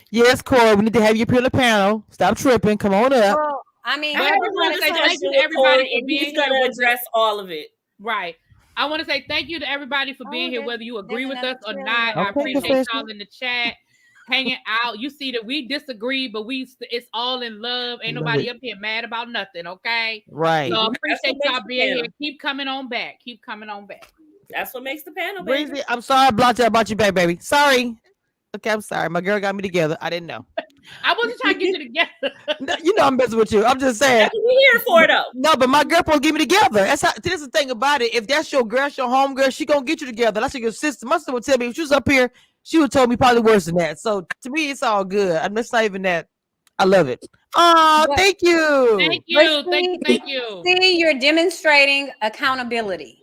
Yes, Corey, we need to have you up here on the panel. Stop tripping. Come on up. Well, I mean, I just want to say thank you to everybody for being He's gonna here. address all of it. Right. I want to say thank you to everybody for being here, whether you agree with us or not. Okay, I appreciate Professor. y'all in the chat hanging out. You see that we disagree, but it's all in love. Ain't nobody up here mad about nothing, okay? Right. So I That's appreciate what y'all makes the being here. panel. Keep coming on back. Keep coming on back. That's what makes the panel, baby. Breezy, I'm sorry I blocked you about you back, baby. Sorry. Okay, I'm sorry. My girl got me together. I didn't know. I wasn't trying to get you together. No, you know I'm messing with you. I'm just saying. That's what we here for, though. No, but my girl supposed to get me together. That's how. This is the thing about it. If that's your girl, your home girl, she gonna get you together. That's your sister. My sister would tell me if she was up here, she would told me probably worse than that. So to me, it's all good. I'm just not even that. I love it. Oh, thank you. Thank you. Thank you. See, you're demonstrating accountability.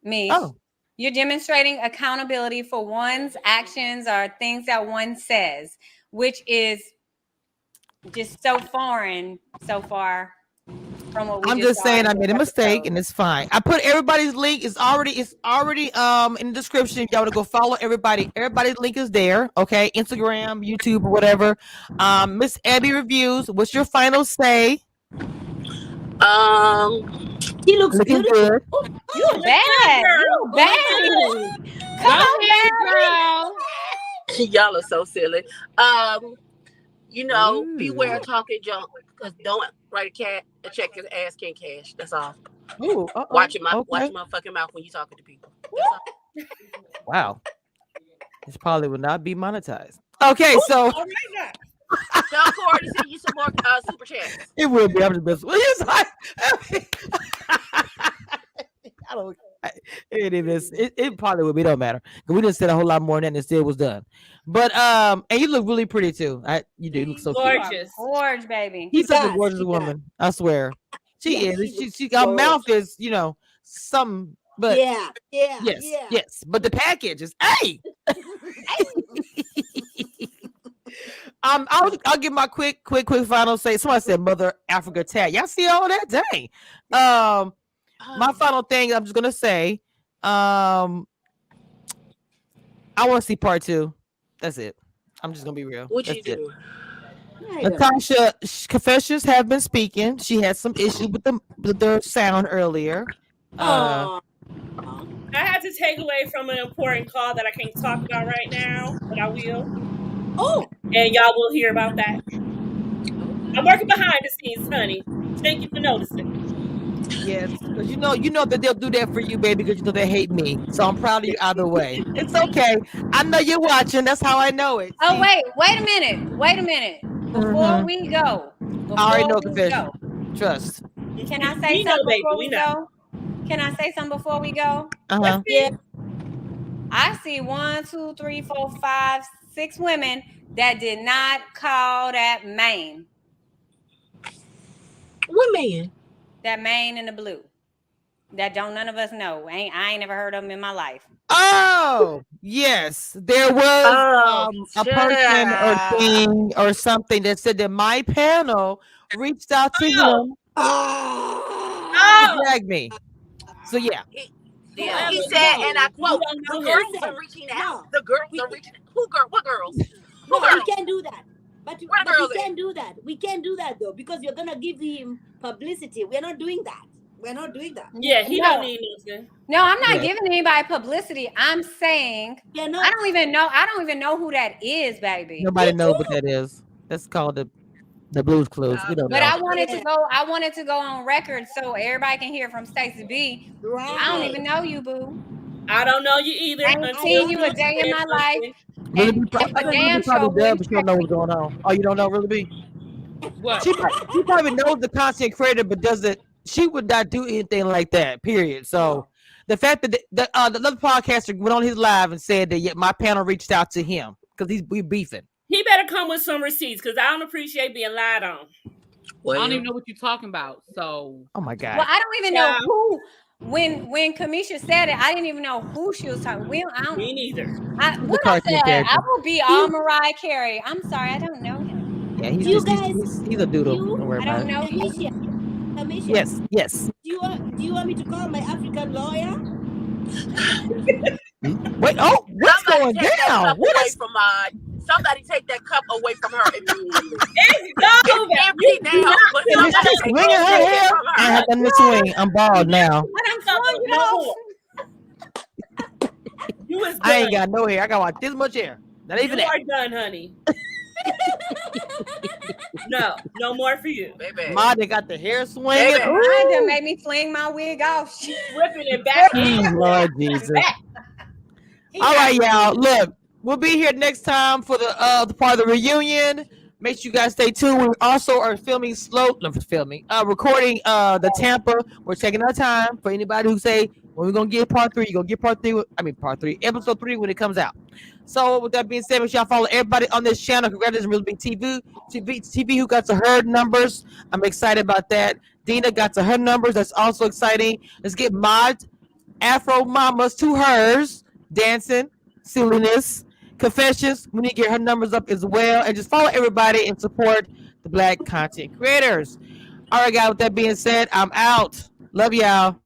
Oh. You're demonstrating accountability for one's actions or things that one says, which is just so foreign so far from what we I'm just saying I made a mistake and it's fine. I put everybody's link. It's already in the description. If y'all want to go follow everybody. Everybody's link is there. Okay, Instagram, YouTube, or whatever. Miss Abby Reviews. What's your final say? He looks Looking beautiful. good. You bad. You bad. Come on, girl. Y'all are so silly. Beware talking junk because don't write a cat and check his ass can't cash. That's all. Ooh, watch your motherfucking mouth when you talking to people. Wow. This probably will not be monetized. Okay, so Tell Corey to send you some more super chats. it will be. I'm just messing. Well, it's like, I don't. It probably would be. Don't matter because we just said a whole lot more than that and it still was done. But and you look really pretty too. You do look so gorgeous. cute. Gorgeous, baby. He's such a gorgeous woman. I swear. She is. She her mouth is, some. But yes. But the package is I'll give my quick final say. Somebody said Mother Africa tag. Y'all see all that? Dang. My final thing I'm just gonna say. I want to see part 2. That's it. I'm just gonna be real. What That's you do? Natasha confessions have been speaking. She had some issue with the sound earlier. I had to take away from an important call that I can't talk about right now, but I will. Oh, and y'all will hear about that. I'm working behind the scenes, honey. Thank you for noticing. Yes, because you know that they'll do that for you, baby, because you know they hate me. So I'm proud of you either way. It's okay. I know you're watching. That's how I know it. Oh, wait a minute. Before we go. I already know confession. Trust. Can I say something before we go? Can I say something before we go? Uh-huh. Yeah. I see 1, 2, 3, 4, 5, 6 women that did not call that man. What man? That man in the blue. That don't none of us know. I ain't never heard of him in my life. Oh, yes. There was a person or thing or something that said that my panel reached out to him. Dragged me. So yeah. Yeah, he said, and I quote, the girls are reaching out. The girls are reaching out. What girls? No, we can't do that. But we can't do that. We can't do that though, because you're gonna give him publicity. We're not doing that. Yeah, he don't need nothing. No, I'm not giving anybody publicity. I'm saying I don't even know who that is, baby. Nobody knows what that is. That's called the Blues Clues. We don't know. But I wanted to go on record so everybody can hear from Stacey B. Right. I don't even know you, boo. I don't know you either. I ain't seen you a day in my life. Really probably does, but she don't know what's going on. Oh, you don't know, Really B? What? She probably knows the content creator, but doesn't. She would not do anything like that. Period. So the fact that the other podcaster went on his live and said that my panel reached out to him because we beefing. He better come with some receipts because I don't appreciate being lied on. Well, I don't even know what you're talking about. So, oh my God. Well, I don't even know who. When Kamisha said it, I didn't even know who she was talking. Me neither. What I said, I will be all Mariah Carey. I'm sorry, I don't know him. Yeah, he's a doodle. Don't worry about it. I don't know him. Kamisha, yes. Do you want me to call my African lawyer? Wait, what's going take that down? cup What away is- from Maud. Somebody take that cup away from her immediately. It's It's empty now, but Bitch, somebody she's take swinging her it hair. from I her. have done the swing. I'm bald now. No more. You is done. I ain't got no hair. I got like this much hair. Not even You that. are done, honey. No more for you. Baby. Ma, they got the hair swinging. Baby. Mine done made me fling my wig off. Ripping it back. Lord Jesus. All right, y'all. Look, we'll be here next time for the part of the reunion. Make sure you guys stay tuned. We also are recording the Tampa. We're taking our time for anybody who say, when we're going to get part 3, you're going to get episode 3 when it comes out. So with that being said, make sure y'all follow everybody on this channel. Congratulations, Real Big TV who got to her numbers. I'm excited about that. Dina got to her numbers. That's also exciting. Let's get Mod Afro Mamas to hers. Dancing, silliness, confessions. We need to get her numbers up as well. And just follow everybody and support the Black content creators. All right, guys, with that being said, I'm out. Love y'all.